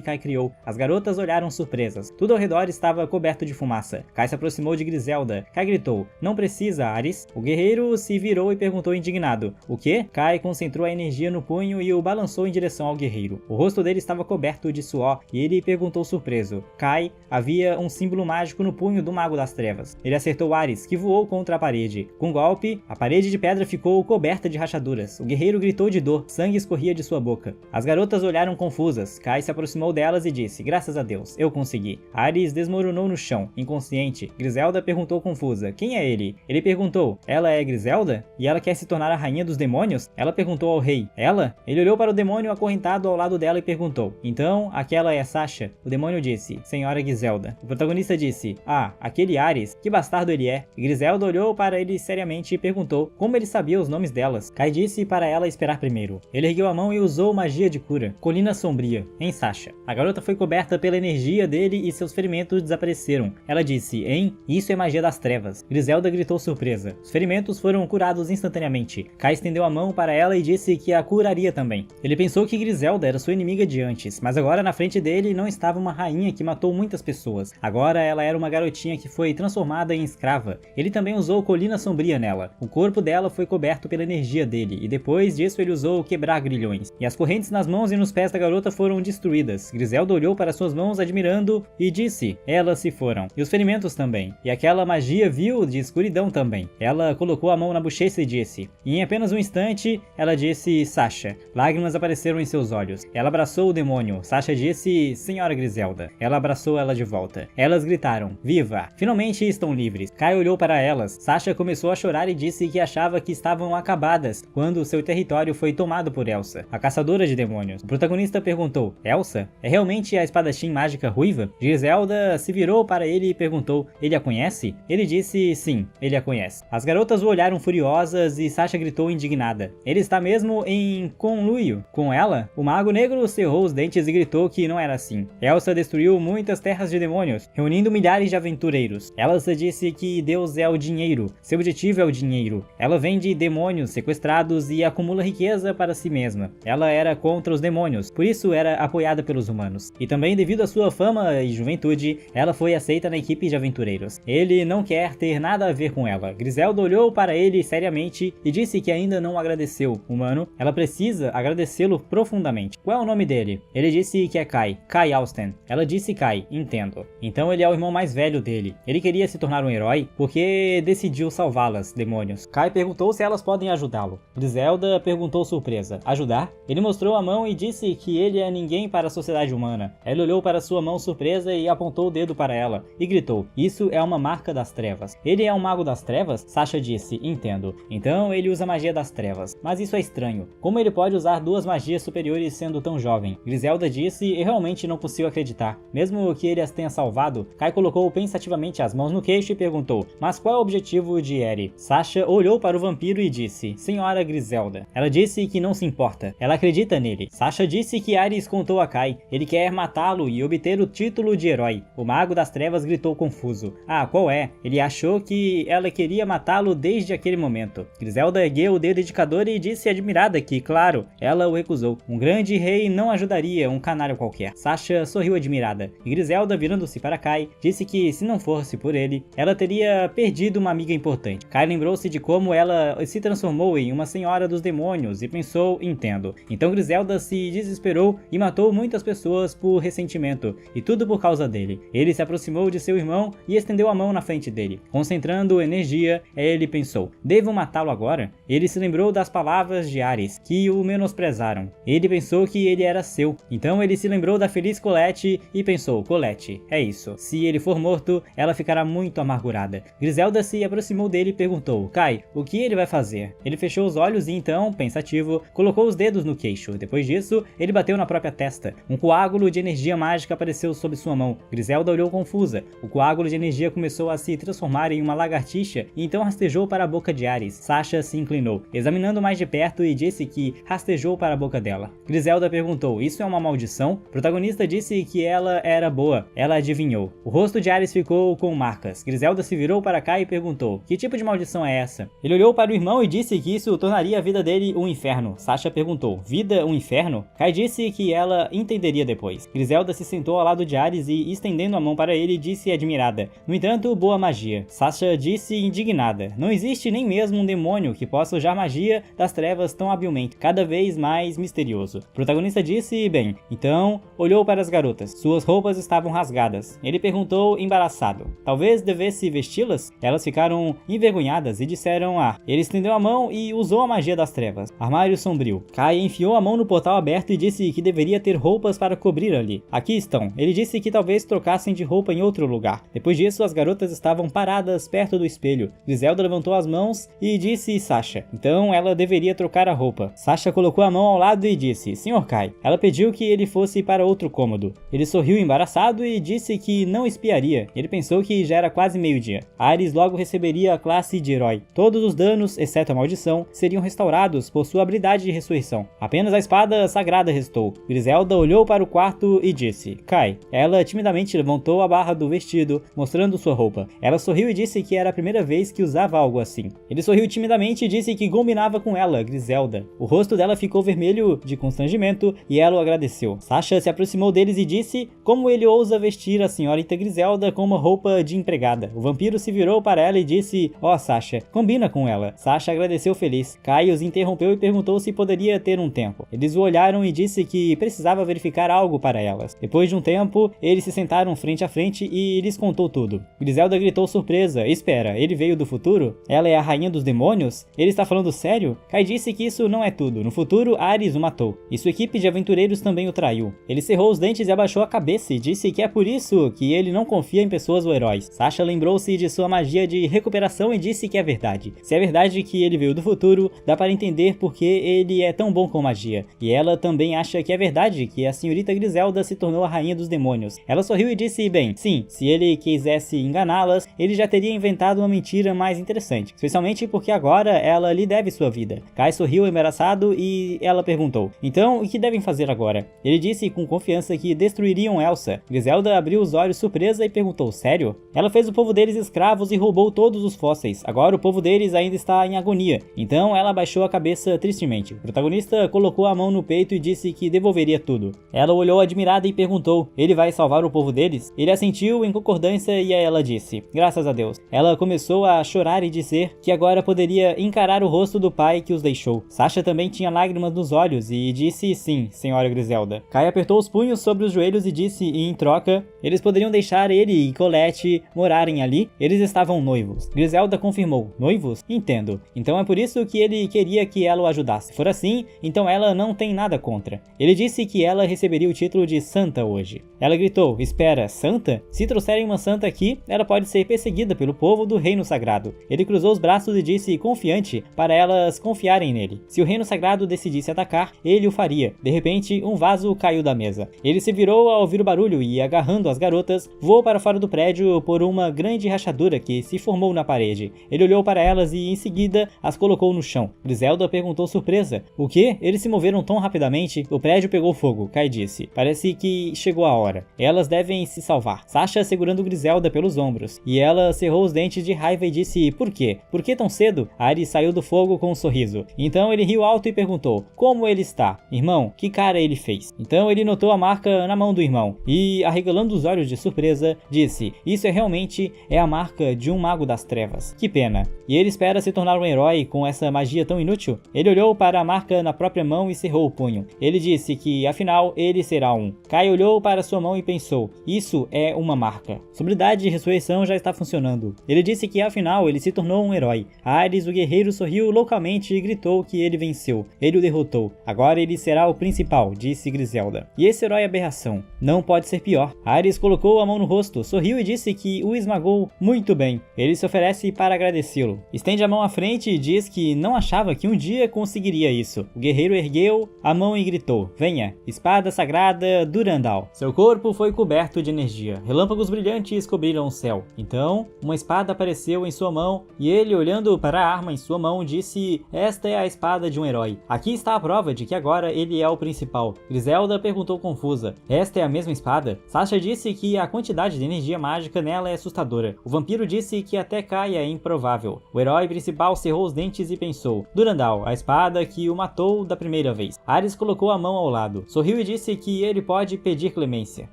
Kai criou. As garotas olharam surpresas. Tudo ao redor estava coberto de fumaça. Kai se aproximou de Griselda. Kai gritou: Não precisa, Ares. O guerreiro se virou e perguntou indignado: O quê? Kai concentrou a energia no punho e o balançou em direção ao guerreiro. O rosto dele estava coberto de suor e ele perguntou surpreso: Kai, havia um símbolo mágico no punho do Mago das Trevas. Ele acertou Ares, que voou contra a parede. Com um golpe, a parede de pedra ficou coberta de rachaduras. O guerreiro gritou de dor, sangue escorria de sua boca. As garotas olharam confusas. Kai se aproximou delas e disse: Graças a Deus, eu consegui. Ares desmoronou no chão, inconsciente. Griselda perguntou confusa: Quem é ele? Ele perguntou: Ela é Griselda? E ela quer se tornar a rainha dos demônios? Ela perguntou ao rei: Ela? Ele olhou para o demônio acorrentado ao lado dela e perguntou: Então, aquela é Sasha? O demônio disse: Senhora Griselda. O protagonista disse: Ah, aquele Ares, que bastardo ele é. E Griselda olhou para ele seriamente e perguntou como ele sabia os nomes delas. Kai disse para ela esperar primeiro. Ele ergueu a mão e usou magia de cura. Colina sombria, em Sasha. A garota foi coberta pela energia dele e seus ferimentos desapareceram. Ela disse: Hein? Isso é magia das trevas. Griselda gritou surpresa. Os ferimentos foram curados instantaneamente. Kai estendeu a mão para ela e disse que a curaria também. Ele pensou que Griselda era sua inimiga de antes, mas agora na frente dele não estava uma rainha que matou muitas pessoas. Agora ela era uma garotinha que foi transformada em escrava. Ele também usou colina sombria nela. O corpo dela foi coberto pela energia dele, e depois disso ele usou quebrar grilhões. E as correntes nas mãos e nos pés da garota foram destruídas. Griselda olhou para suas mãos admirando e disse: Elas se foram. E os ferimentos também. E aquela magia vil de escuridão também. Ela colocou a mão na bochecha e disse. E em apenas um instante, ela disse: Sasha. Lágrimas apareceram em seus olhos. Ela abraçou o demônio. Sasha disse: Senhora Griselda. Ela abraçou ela de volta. Elas gritaram: Viva! Finalmente estão livres. Kai olhou para elas. Sasha começou a chorar e disse que achava que estavam acabadas quando seu território foi tomado por Elsa, a caçadora de demônios. O protagonista perguntou: Elsa? É realmente a espadachim mágica ruiva? Griselda se virou para ele e perguntou: Ele a conhece? Ele disse: Sim, ele a conhece. As garotas o olharam furiosas e Sasha gritou indignada: Ele está mesmo em conluio com ela? O mago negro cerrou os dentes e gritou que não era assim. Elsa destruiu muitas terras de demônios, reunindo milhares de aventureiros. Elsa disse que Deus é o dinheiro, seu objetivo é o dinheiro. Ela vende demônios sequestrados e acumula riqueza para si mesma. Ela era contra os demônios, por isso era apoiada pelos humanos. E também devido à sua fama e juventude, ela foi aceita na equipe de aventureiros. Ele não quer ter nada a ver com ela. Griselda olhou para ele seriamente e disse que ainda não agradeceu. Humano, ela precisa agradecê-lo profundamente. Qual é o nome dele? Ele disse que é Kai. Kai Austen. Ela disse Kai, entendo. Então ele é o irmão mais velho dele. Ele queria se tornar um herói porque decidiu salvá-las, demônios. Kai perguntou se elas podem ajudá-lo. Griselda perguntou surpresa: Ajudar? Ele mostrou a mão e disse que ele é ninguém para a sociedade humana. Ela olhou para sua mão surpresa e apontou o dedo para ela e gritou: Isso é uma marca das trevas. Ele é um mago das trevas? Sasha disse: Entendo. Então ele usa magia das trevas. Mas isso é estranho. Como ele pode usar duas magias superiores sendo tão jovem? Griselda disse: Eu realmente não consigo acreditar. Mesmo que ele as tenha salvado. Kai colocou pensativamente as mãos no queixo e perguntou: Mas qual é o objetivo de Eri? Sasha olhou para o vampiro e disse: Senhora Griselda. Ela disse que não se importa. Ela acredita nele. Sasha disse que Ares contou a Kai. Ele quer matá-lo e obter o título de herói. O mago das trevas gritou confuso: Ah, qual é? Ele achou que ela queria matá-lo desde aquele momento. Griselda ergueu o dedo indicador e disse admirada que, claro, ela o recusou. Um grande rei não ajudaria um canário qualquer. Sasha sorriu admirada. E Griselda, virando-se para Kai, disse que se não fosse por ele, ela teria perdido uma amiga importante. Kai lembrou-se de como ela se transformou em uma senhora dos demônios e pensou: entendo. Então Griselda se desesperou e matou muitas pessoas por ressentimento, e tudo por causa dele. Ele se aproximou de seu irmão e estendeu a mão na frente dele. Concentrando energia, ele pensou: devo matá-lo agora? Ele se lembrou das palavras de Ares, que o menosprezaram. Ele pensou que ele era seu. Então ele se lembrou da feliz Colette e pensou: Colette, é isso. Se ele for morto, ela ficará muito amargurada. Griselda se aproximou dele e perguntou: Kai, o que ele vai fazer? Ele fechou os olhos e então, pensativo, colocou os dedos no queixo. Depois disso, ele bateu na própria testa. Um coágulo de energia mágica apareceu sob sua mão. mão. Griselda olhou confusa. O coágulo de energia começou a se transformar em uma lagartixa e então rastejou para a boca de Ares. Sasha se inclinou, examinando mais de perto, e disse que rastejou para a boca dela. Griselda perguntou: isso é uma maldição? O protagonista disse que ela era boa. Ela adivinhou. O rosto de Ares ficou com marcas. Griselda se virou para Kai e perguntou: que tipo de maldição é essa? Ele olhou para o irmão e disse que isso tornaria a vida dele um inferno. Sasha perguntou: vida um inferno? Kai disse que ela entenderia depois. Griselda se sentou ao lado de Ares e, estendendo a mão para ele, disse admirada: no entanto, boa magia. Sasha disse indignada: não existe nem mesmo um demônio que possa usar magia das trevas tão habilmente, cada vez mais misterioso. O protagonista disse: bem, então olhou para as garotas. Suas roupas estavam rasgadas. Ele perguntou embaraçado: talvez devesse vesti-las? Elas ficaram envergonhadas e disseram: ah. Ele estendeu a mão e usou a magia das trevas. Armário sombrio. Kai enfiou a mão no portal aberto e disse que deveria ter roupas para cobrir ali. Aqui estão. Ele disse que talvez trocassem de roupa em outro lugar. Depois disso, as garotas estavam paradas perto do espelho. Griselda levantou as mãos e disse Sasha. Então ela deveria trocar a roupa. Sasha colocou a mão ao lado e disse: Sr. Kai. Ela pediu que ele fosse para outro cômodo. Ele sorriu embaraçado e disse que não espiaria. Ele pensou que já era quase meio-dia. Ares logo receberia a classe de herói. Todos os danos, exceto a maldição, seriam restaurados por sua habilidade de ressurreição. Apenas a espada sagrada restou. Griselda olhou para o quarto e disse: Kai. Ela timidamente levantou a barra do vestido, mostrando sua roupa. Ela sorriu e disse que era a primeira vez que usava algo assim. Ele sorriu timidamente e disse que combinava com ela, Griselda. O rosto dela ficou vermelho de constrangimento e ela o agradeceu. Sasha se aproximou deles e disse como ele ousa vestir a senhorita Griselda com uma roupa de empregada. O vampiro se virou para ela e disse: ó, Sasha, combina com ela. Sasha agradeceu feliz. Kai os interrompeu e perguntou se poderia ter um tempo. Eles o olharam e disse que precisava verificar algo para elas. Depois de um tempo, eles se sentaram frente a frente e lhes contou tudo. Griselda gritou surpresa: espera, ele veio do futuro? Ela é a rainha dos demônios? Ele está falando sério? Kai disse que isso não é tudo. No futuro, Ares o matou. E sua equipe de aventureiros também o traiu. Ele cerrou os dentes e abaixou a cabeça e disse que é por isso que ele não confia em pessoas ou heróis. Sasha lembrou-se de sua magia de recuperação e disse que é verdade. Se é verdade que ele veio do futuro, dá para entender por que ele é tão bom com magia. E ela também acha que é verdade que a senhorita Griselda se tornou a rainha dos demônios. Ela sorriu e disse: bem, sim, se ele quisesse enganá-las, ele já teria inventado uma mentira mais interessante. Especialmente porque agora ela lhe deve sua vida. Kai sorriu embaraçado e ela perguntou: então, o que devem fazer agora? Ele disse com confiança que destruiriam Elsa. Griselda abriu os olhos surpresa e perguntou: sério? Ela fez o povo deles escravos e roubou todos os fósseis. Agora o povo deles ainda está em agonia. Então ela abaixou a cabeça tristemente. O protagonista colocou a mão no peito e disse que devolveria tudo. Ela olhou admirada e perguntou: ele vai salvar o povo deles? Ele assentiu em concordância e ela disse: graças a Deus. Ela começou a chorar e dizer que agora poderia encarar o rosto do pai que os deixou. Sasha também tinha lágrimas nos olhos e disse: sim, senhora Griselda. Kai apertou os punhos sobre os joelhos e disse: e em troca, eles poderiam deixar ele e Colette morarem ali? Eles estavam noivos. Griselda confirmou: noivos? Entendo. Então é por isso que ele queria que ela o ajudasse. Se for assim, então ela não tem nada contra. Ele disse que ela receberia o título de santa hoje. Ela gritou: espera, santa? Se trouxerem uma santa aqui, ela pode ser perseguida pelo povo do reino sagrado. Ele cruzou os braços e disse confiante para elas confiarem nele. Se o reino sagrado decidisse atacar, ele o faria. De repente, um vaso caiu da mesa. Ele se virou ao ouvir o barulho e, agarrando as garotas, voou para fora do prédio por uma grande rachadura que se formou na parede. Ele olhou para elas e, em seguida, as colocou no chão. Griselda perguntou surpresa: o quê? Eles se moveram tão rapidamente? O prédio pegou fogo, Kai disse. Parece que chegou a hora. Elas devem se salvar. Sasha segurando Griselda pelos ombros. E ela cerrou os dentes de raiva e disse: por quê? Por que tão cedo? Ares saiu do fogo com um sorriso. Então ele riu alto e perguntou: como ele está? Irmão, que cara ele fez? Então ele notou a marca na mão do irmão. E, arregalando os olhos de surpresa, disse: isso realmente é a marca de um mago das trevas. Que pena. E ele espera se tornar um herói com essa magia tão inútil? Ele olhou para a marca na própria mão e cerrou o punho. Ele disse que, afinal, ele será um. Kai olhou para sua mão e pensou: isso é uma marca. Sua habilidade de ressurreição já está funcionando. Ele disse que, afinal, ele se tornou um herói. Ares, o guerreiro, sorriu loucamente e gritou que ele venceu. Ele o derrotou. Agora ele será o principal, disse Griselda. E esse herói é aberração. Não pode ser pior. Ares colocou a mão no rosto, sorriu e disse que o esmagou muito bem. Ele se oferece para agradecê-lo. Estende a mão à frente e diz que não achava que um dia conseguiria isso. O guerreiro ergueu a mão e gritou: venha, espada sagrada Durandal. Seu corpo foi coberto de energia. Relâmpagos brilhantes cobriram o céu. Então, uma espada apareceu em sua mão e ele, olhando para a arma em sua mão, disse: "Esta é a espada de um herói. Aqui está a prova de que agora ele é o principal." Griselda perguntou confusa: "Esta é a mesma espada?" Sasha disse que a quantidade de energia mágica nela é assustadora. O vampiro disse que até Caia é improvável. O herói principal cerrou os dentes e pensou: "Durandal, a espada que o matou da primeira vez." Ares colocou a mão ao lado, sorriu e disse que ele pode pedir clemência.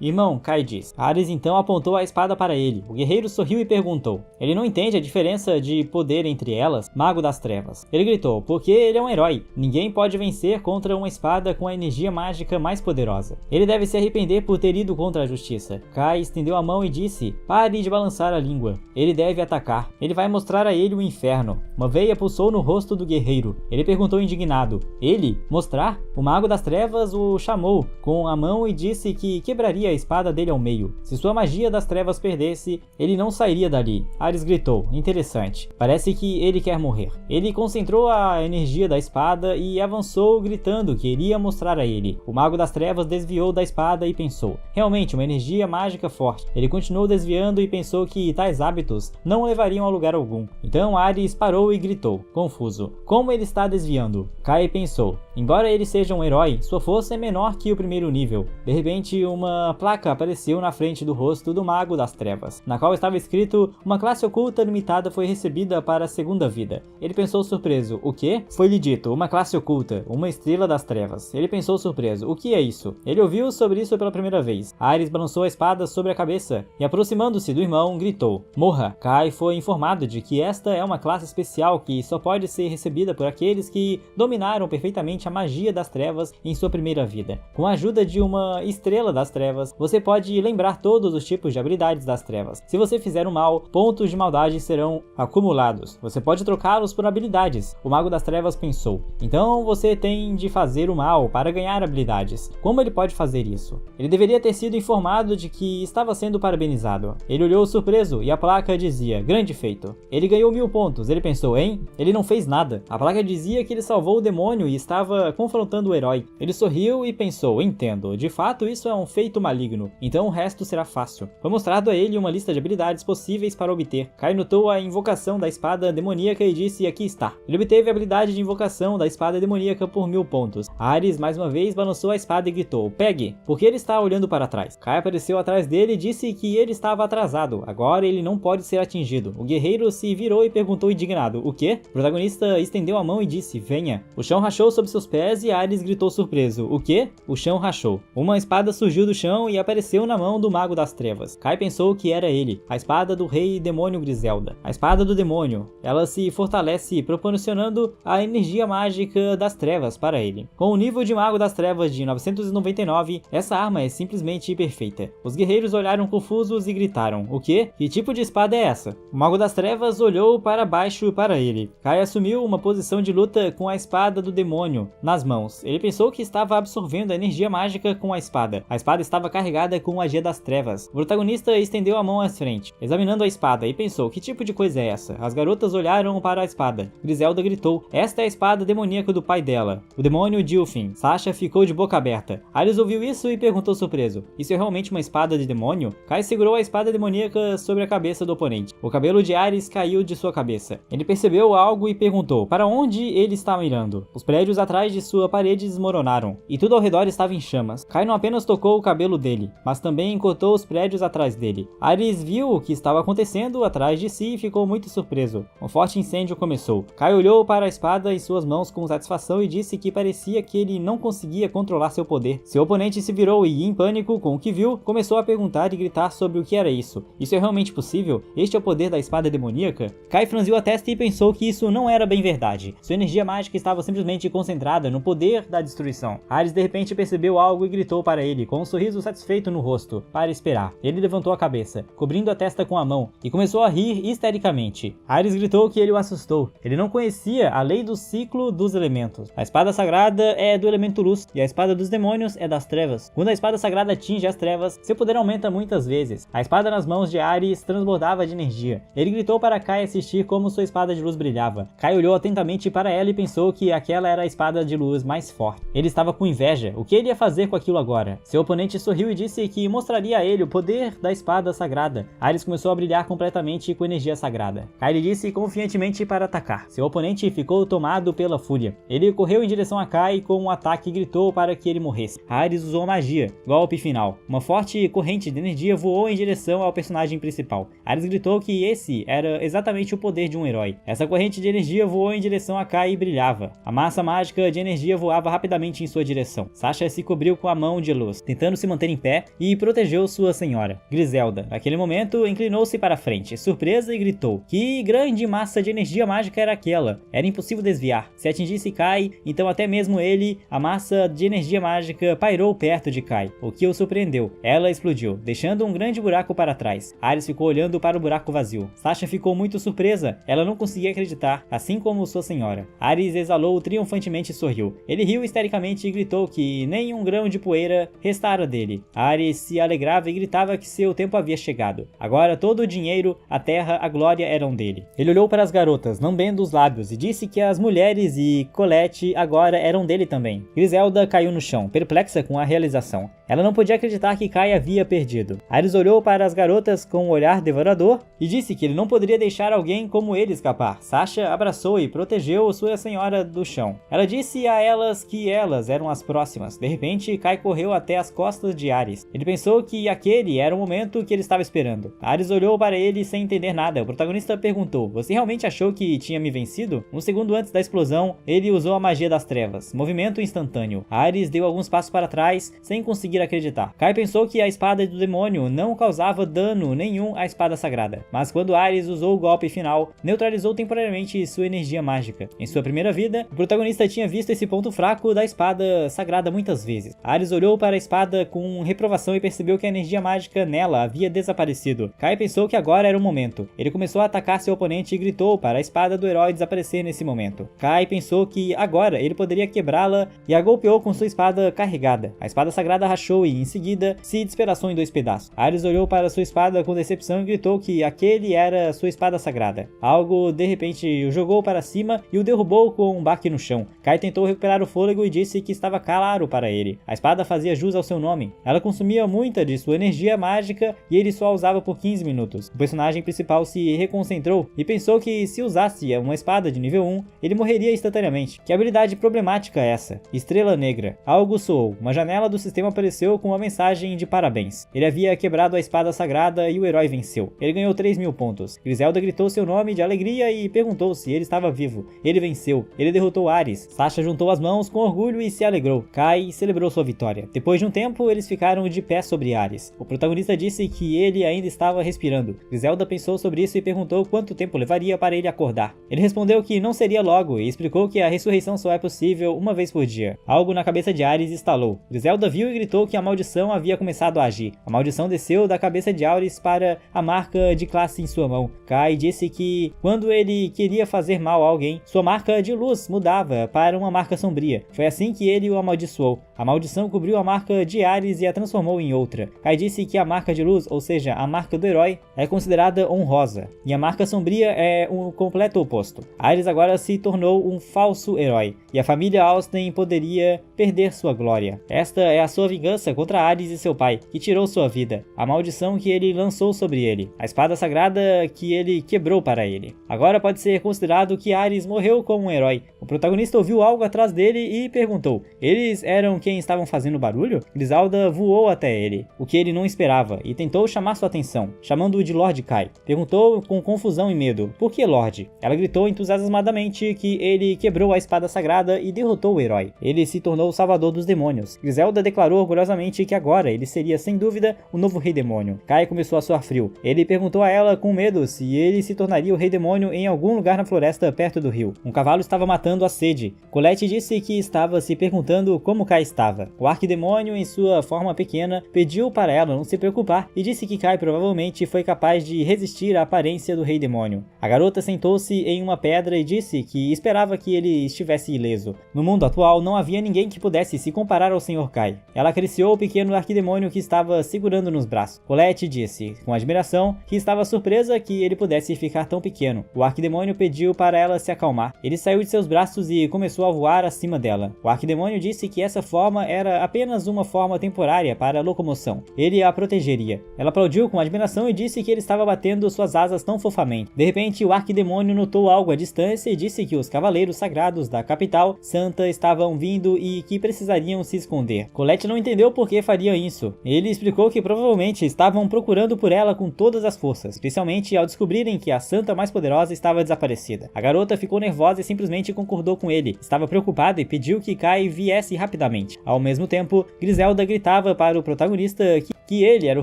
"Irmão", Kai disse. Ares então apontou a espada para ele. O guerreiro sorriu e perguntou: "Ele não entende a diferença de poder entre elas, Mago das Trevas?" Ele gritou: "Porque ele é um herói. Ninguém pode vencer contra uma espada com a energia mágica mais poderosa. Ele deve se arrepender por ter ido contra a justiça." Kai estendeu a mão e disse: "Pare de balançar a língua. Ele deve atacar. Ele vai mostrar a ele o inferno." Uma veia pulsou no rosto do guerreiro. Ele perguntou indignado: "Ele? Mostrar?" O Mago das Trevas o chamou com a mão e disse que quebraria a espada dele ao meio. Se sua magia das trevas perdesse, ele não sairia dali. Ares gritou: "Interessante. Parece que ele quer morrer." Ele concentrou a energia da espada e avançou gritando que iria mostrar a ele. O Mago das Trevas desviou da espada e pensou: "Realmente uma energia mágica forte." Ele continuou desviando e pensou que tais hábitos não o levariam a lugar algum. Então Ares parou e gritou, confuso: "Como ele está desviando?" Kai pensou: "Embora ele seja um herói, sua força é menor que o primeiro nível." De repente, uma placa apareceu na frente do rosto do Mago das Trevas, na qual estava escrito: "Uma classe oculta limitada foi recebida para a segunda vida." Ele pensou surpreso: "O quê?" Foi-lhe dito: "Uma classe oculta, uma estrela das trevas." Ele pensou surpreso: "O que é isso?" Ele ouviu sobre isso pela primeira vez. Ares balançou a espada sobre a cabeça e, aproximando-se do irmão, gritou: "Morra!" Kai foi informado de que esta é uma classe especial que só pode ser recebida por aqueles que dominaram perfeitamente a magia das trevas em sua primeira vida. Com a ajuda de uma estrela das trevas, você pode lembrar todos os tipos de habilidades das trevas. Se você fizer o mal, pontos de maldade serão acumulados. Você pode trocá-los por habilidades. O Mago das Trevas pensou: "Então você tem de fazer o mal para ganhar habilidades. Como ele pode fazer isso?" Ele deveria ter sido informado de que estava sendo parabenizado. Ele olhou surpreso e a placa dizia: "Grande feito." Ele ganhou 1000 pontos. Ele pensou: "Hein? Ele não fez nada." A placa dizia que ele salvou o demônio e estava confrontando o herói. Ele sorriu e pensou: "Entendo. De fato, isso é um feito maligno. Então o resto será fácil." Foi mostrado a ele uma lista de habilidades possíveis para obter. Kai notou a invocação da espada demoníaca e disse: "Aqui está." Ele obteve a habilidade de invocação da espada demoníaca por 1000 pontos. Ares mais uma vez balançou a espada e gritou: "Pegue!" Porque ele está olhando para trás. Kai apareceu atrás dele e disse que ele estava atrasado. Agora ele não pode ser atingido. O guerreiro se virou e perguntou indignado: "O quê?" O protagonista estendeu a mão e disse: "Venha." O chão rachou sob seus pés e Ares gritou surpreso: "O quê?" O chão rachou. Uma espada surgiu do chão e apareceu na mão do Mago das Trevas. Kai pensou que era ele, a espada do rei demônio Griselda. A espada do demônio. Ela se fortalece proporcionando a energia mágica das trevas para ele. Com o nível de Mago das Trevas de 999, essa arma é simplesmente perfeita. Os guerreiros olharam confusos e gritaram: "O quê? Que tipo de espada é essa?" O Mago das Trevas olhou para baixo para ele. Kai assumiu uma posição de luta com a espada do demônio nas mãos. Ele pensou que estava absorvendo a energia mágica com a espada. A espada estava carregada com a magia das trevas. O protagonista estendeu a mão à frente, examinando a espada, e pensou: "Que tipo de coisa é essa?" As garotas olharam para a espada. Griselda gritou: "Esta é a espada demoníaca do pai dela, o demônio Dilfin." Sasha ficou de boca aberta. Ares ouviu isso e perguntou surpreso: "Isso é realmente uma espada de demônio?" Kai segurou a espada demoníaca sobre a cabeça do oponente. O cabelo de Ares caiu de sua cabeça. Ele percebeu algo e perguntou: "Para onde ele está mirando?" Os prédios atrás de sua parede desmoronaram, e tudo ao redor estava em chamas. Kai não apenas tocou o cabelo dele, mas também cortou os prédios atrás dele. Ares viu o que estava acontecendo atrás de si e ficou muito surpreso. Um forte incêndio começou. Kai olhou para a espada em suas mãos com satisfação e disse que parecia que ele não conseguia controlar seu poder. Seu oponente se virou e, em pânico com o que viu, começou a perguntar e gritar sobre o que era isso. "Isso é realmente possível? Este é o poder da espada demoníaca?" Kai franziu a testa e pensou que isso não era bem verdade. Sua energia mágica estava simplesmente concentrada no poder da destruição. Ares de repente percebeu algo e gritou para ele, com um sorriso satisfeito no rosto: "Para esperar." Ele levantou a cabeça, cobrindo a testa com a mão, e começou a rir histericamente. Ares gritou que ele o assustou. Ele não conhecia a lei do ciclo dos elementos. A espada sagrada é do elemento luz, e a espada dos demônios é das trevas. Quando a espada sagrada atinge as trevas, seu poder aumenta muitas vezes. A espada nas mãos de Ares transbordava de energia. Ele gritou para Kai assistir como sua espada de luz brilhava. Kai olhou atentamente para ela e pensou que aquela era a espada de luz mais forte. Ele estava com inveja. O que ele ia fazer com aquilo agora? Seu oponente sorriu e disse disse que mostraria a ele o poder da espada sagrada. Ares começou a brilhar completamente com energia sagrada. Kai lhe disse confiantemente para atacar. Seu oponente ficou tomado pela fúria. Ele correu em direção a Kai com um ataque e gritou para que ele morresse. Ares usou a magia. Golpe final. Uma forte corrente de energia voou em direção ao personagem principal. Ares gritou que esse era exatamente o poder de um herói. Essa corrente de energia voou em direção a Kai e brilhava. A massa mágica de energia voava rapidamente em sua direção. Sasha se cobriu com a mão de luz, tentando se manter em pé, e protegeu sua senhora. Griselda, naquele momento, inclinou-se para frente, surpresa, e gritou: que grande massa de energia mágica era aquela? Era impossível desviar. Se atingisse Kai, então até mesmo ele, a massa de energia mágica pairou perto de Kai, o que o surpreendeu. Ela explodiu, deixando um grande buraco para trás. Ares ficou olhando para o buraco vazio. Sasha ficou muito surpresa. Ela não conseguia acreditar, assim como sua senhora. Ares exalou triunfantemente e sorriu. Ele riu histericamente e gritou que nem um grão de poeira restara dele. Ares se alegrava e gritava que seu tempo havia chegado. Agora todo o dinheiro, a terra, a glória eram dele. Ele olhou para as garotas, lambendo os lábios, e disse que as mulheres e Colette agora eram dele também. Griselda caiu no chão, perplexa com a realização. Ela não podia acreditar que Kai havia perdido. Ares olhou para as garotas com um olhar devorador e disse que ele não poderia deixar alguém como ele escapar. Sasha abraçou e protegeu sua senhora do chão. Ela disse a elas que elas eram as próximas. De repente, Kai correu até as costas de Ares. Ele pensou que aquele era o momento que ele estava esperando. Ares olhou para ele sem entender nada. O protagonista perguntou: você realmente achou que tinha me vencido? Um segundo antes da explosão, ele usou a magia das trevas. Movimento instantâneo. Ares deu alguns passos para trás, sem conseguir acreditar. Kai pensou que a espada do demônio não causava dano nenhum à espada sagrada, mas quando Ares usou o golpe final, neutralizou temporariamente sua energia mágica. Em sua primeira vida, o protagonista tinha visto esse ponto fraco da espada sagrada muitas vezes. Ares olhou para a espada com reprovação e percebeu que a energia mágica nela havia desaparecido. Kai pensou que agora era o momento. Ele começou a atacar seu oponente e gritou para a espada do herói desaparecer nesse momento. Kai pensou que agora ele poderia quebrá-la e a golpeou com sua espada carregada. A espada sagrada rachou e, em seguida, se despedaçou em 2 pedaços. Ares olhou para sua espada com decepção e gritou que aquele era sua espada sagrada. Algo, de repente, o jogou para cima e o derrubou com um baque no chão. Kai tentou recuperar o fôlego e disse que estava claro para ele. A espada fazia jus ao seu nome. Ela consumia muita de sua energia mágica e ele só a usava por 15 minutos. O personagem principal se reconcentrou e pensou que se usasse uma espada de nível 1, ele morreria instantaneamente. Que habilidade problemática é essa? Estrela Negra. Algo soou. Uma janela do sistema apareceu com uma mensagem de parabéns. Ele havia quebrado a espada sagrada e o herói venceu. Ele ganhou 3.000 pontos. Griselda gritou seu nome de alegria e perguntou se ele estava vivo. Ele venceu. Ele derrotou Ares. Sasha juntou as mãos com orgulho e se alegrou. Kai celebrou sua vitória. Depois de um tempo, eles ficaram de pé sobre Ares. O protagonista disse que ele ainda estava respirando. Griselda pensou sobre isso e perguntou quanto tempo levaria para ele acordar. Ele respondeu que não seria logo e explicou que a ressurreição só é possível uma vez por dia. Algo na cabeça de Ares estalou. Griselda viu e gritou que a maldição havia começado a agir. A maldição desceu da cabeça de Ares para a marca de classe em sua mão. Kai disse que quando ele queria fazer mal a alguém, sua marca de luz mudava para uma marca sombria. Foi assim que ele o amaldiçoou. A maldição cobriu a marca de Ares e a transformou em outra. Kai disse que a marca de luz, ou seja, a marca do herói, é considerada honrosa, e a marca sombria é o completo oposto. Ares agora se tornou um falso herói, e a família Austen poderia perder sua glória. Esta é a sua vingança contra Ares e seu pai, que tirou sua vida, a maldição que ele lançou sobre ele, a espada sagrada que ele quebrou para ele. Agora pode ser considerado que Ares morreu como um herói. O protagonista ouviu algo atrás dele e perguntou: eles eram quem estavam fazendo barulho? Griselda voou até ele, o que ele não esperava, e tentou chamar sua atenção, chamando-o de Lord Kai. Perguntou com confusão e medo: por que Lord? Ela gritou entusiasmadamente que ele quebrou a espada sagrada e derrotou o herói. Ele se tornou o salvador dos demônios. Griselda declarou orgulhosamente que agora ele seria sem dúvida o novo rei demônio. Kai começou a suar frio. Ele perguntou a ela com medo se ele se tornaria o rei demônio em algum lugar na floresta perto do rio. Um cavalo estava matando a sede. Colette disse que estava se perguntando como Kai estava. O arquidemônio, em sua forma pequena, pediu para ela não se preocupar e disse que Kai provavelmente foi capaz de resistir à aparência do rei demônio. A garota sentou-se em uma pedra e disse que esperava que ele estivesse ileso. No mundo atual não havia ninguém que pudesse se comparar ao Sr. Kai. Ela acreditou acariciou o pequeno arquidemônio que estava segurando nos braços. Colette disse, com admiração, que estava surpresa que ele pudesse ficar tão pequeno. O arquidemônio pediu para ela se acalmar. Ele saiu de seus braços e começou a voar acima dela. O arquidemônio disse que essa forma era apenas uma forma temporária para a locomoção. Ele a protegeria. Ela aplaudiu com admiração e disse que ele estava batendo suas asas tão fofamente. De repente, o arquidemônio notou algo à distância e disse que os cavaleiros sagrados da capital santa estavam vindo e que precisariam se esconder. Colette não entendeu por que faria isso. Ele explicou que provavelmente estavam procurando por ela com todas as forças, especialmente ao descobrirem que a santa mais poderosa estava desaparecida. A garota ficou nervosa e simplesmente concordou com ele. Estava preocupada e pediu que Kai viesse rapidamente. Ao mesmo tempo, Griselda gritava para o protagonista que ele era o